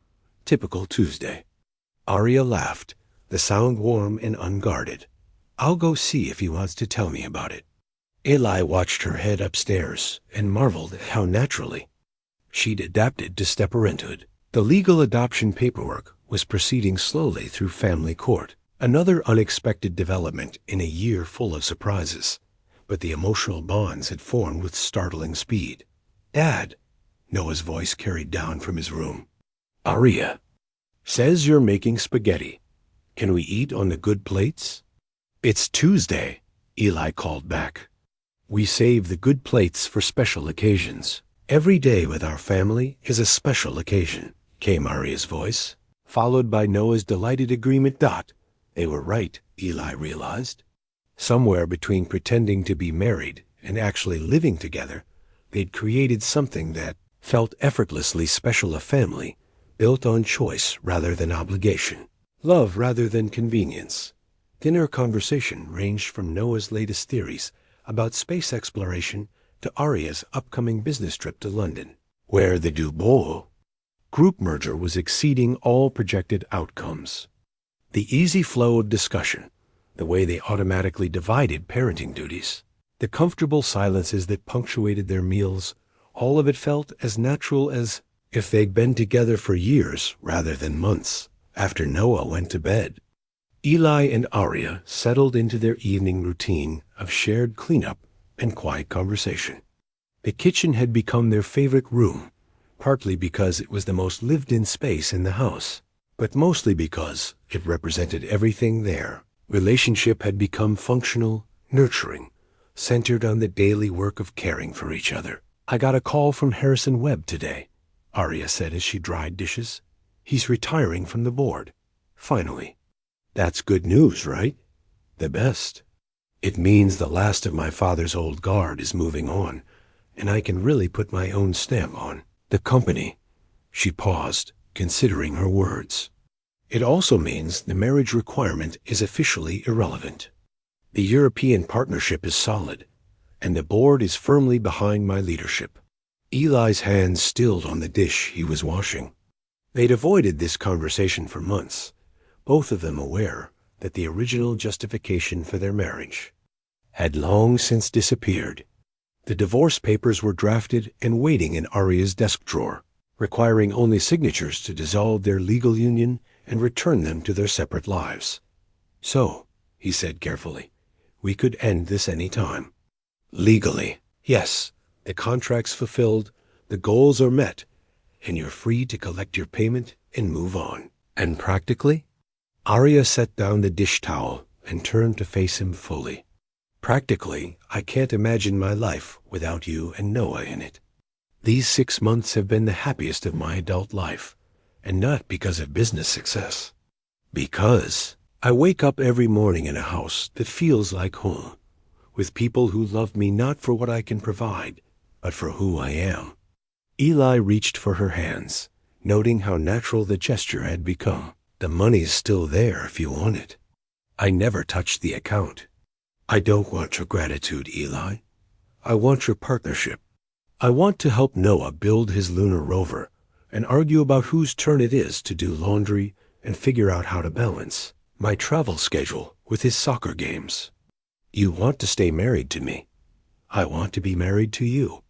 typical Tuesday." Aria laughed, the sound warm and unguarded. "I'll go see if he wants to tell me about it." Eli watched her head upstairs and marveled at how naturally she'd adapted to step-parenthood. The legal adoption paperwork was proceeding slowly through family court, another unexpected development in a year full of surprises, but the emotional bonds had formed with startling speed. "Dad," Noah's voice carried down from his room. "Aria says you're making spaghetti. Can we eat on the good plates?" "It's Tuesday," Eli called back. "We save the good plates for special occasions. Every day with our family is a special occasion," came Aria's voice, followed by Noah's delighted agreement. They were right, Eli realized. Somewhere between pretending to be married and actually living together, they'd created something that felt effortlessly special, a family built on choice rather than obligation, love rather than convenience. Dinner conversation ranged from Noah's latest theories about space exploration to Aria's upcoming business trip to London, where the Dubois group merger was exceeding all projected outcomes. The easy flow of discussion, the way they automatically divided parenting duties, the comfortable silences that punctuated their meals, all of it felt as natural as if they'd been together for years rather than months after Noah went to bed. Eli and Aria settled into their evening routine of shared cleanup and quiet conversation. The kitchen had become their favorite room, partly because it was the most lived-in space in the house, but mostly because it represented everything there. Relationship had become functional, nurturing, centered on the daily work of caring for each other. "I got a call from Harrison Webb today," Aria said as she dried dishes. "He's retiring from the board. Finally." "That's good news, right?" "The best. It means the last of my father's old guard is moving on, and I can really put my own stamp on the company." She paused, considering her words. "It also means the marriage requirement is officially irrelevant. The European partnership is solid, and the board is firmly behind my leadership." Eli's hands stilled on the dish he was washing. They'd avoided this conversation for months, both of them aware that the original justification for their marriage had long since disappeared. The divorce papers were drafted and waiting in Aria's desk drawer, requiring only signatures to dissolve their legal union and return them to their separate lives. "So," he said carefully, "we could end this any time." "Legally, yes. The contract's fulfilled, the goals are met, and you're free to collect your payment and move on." "And practically?" Aria set down the dish towel and turned to face him fully. "Practically, I can't imagine my life without you and Noah in it. These 6 months have been the happiest of my adult life, and not because of business success. Because I wake up every morning in a house that feels like home, with people who love me not for what I can provide, but for who I am." Eli reached for her hands, noting how natural the gesture had become. "The money's still there if you want it. I never touched the account. I don't want your gratitude, Eli. I want your partnership. I want to help Noah build his lunar rover and argue about whose turn it is to do laundry and figure out how to balance my travel schedule with his soccer games. You want to stay married to me. I want to be married to you.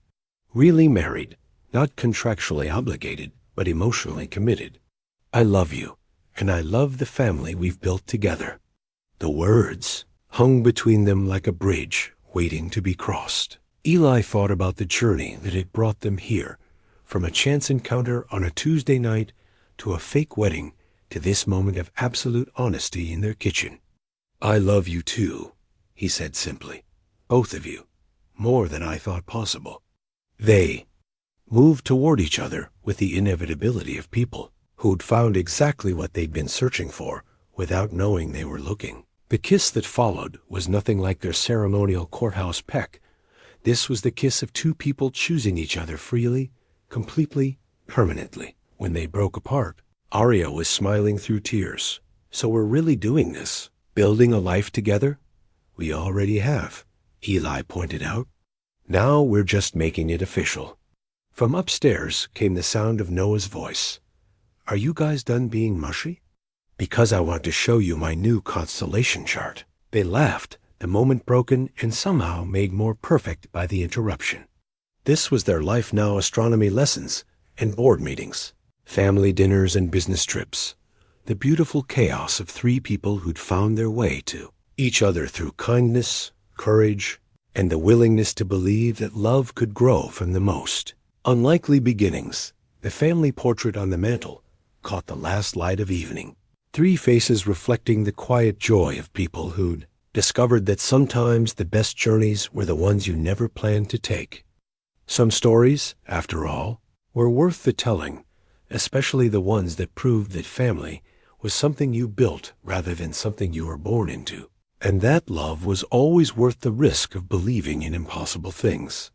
Really married, not contractually obligated, but emotionally committed. I love you, and I love the family we've built together." The words hung between them like a bridge waiting to be crossed. Eli thought about the journey that had brought them here, from a chance encounter on a Tuesday night to a fake wedding to this moment of absolute honesty in their kitchen. "I love you too," he said simply. "Both of you, more than I thought possible." They moved toward each other with the inevitability of people who'd found exactly what they'd been searching for without knowing they were looking. The kiss that followed was nothing like their ceremonial courthouse peck. This was the kiss of two people choosing each other freely, completely, permanently. When they broke apart, Aria was smiling through tears. "So we're really doing this, building a life together?" "We already have," Eli pointed out. "Now we're just making it official." From upstairs came the sound of Noah's voice. "Are you guys done being mushy?" "Because I want to show you my new constellation chart." They laughed, the moment broken and somehow made more perfect by the interruption. This was their Life Now astronomy lessons and board meetings, family dinners and business trips, the beautiful chaos of three people who'd found their way to each other through kindness, courage, and the willingness to believe that love could grow from the most unlikely beginnings. The family portrait on the mantel caught the last light of evening. Three faces reflecting the quiet joy of people who'd discovered that sometimes the best journeys were the ones you never planned to take. Some stories, after all, were worth the telling, especially the ones that proved that family was something you built rather than something you were born into, and that love was always worth the risk of believing in impossible things.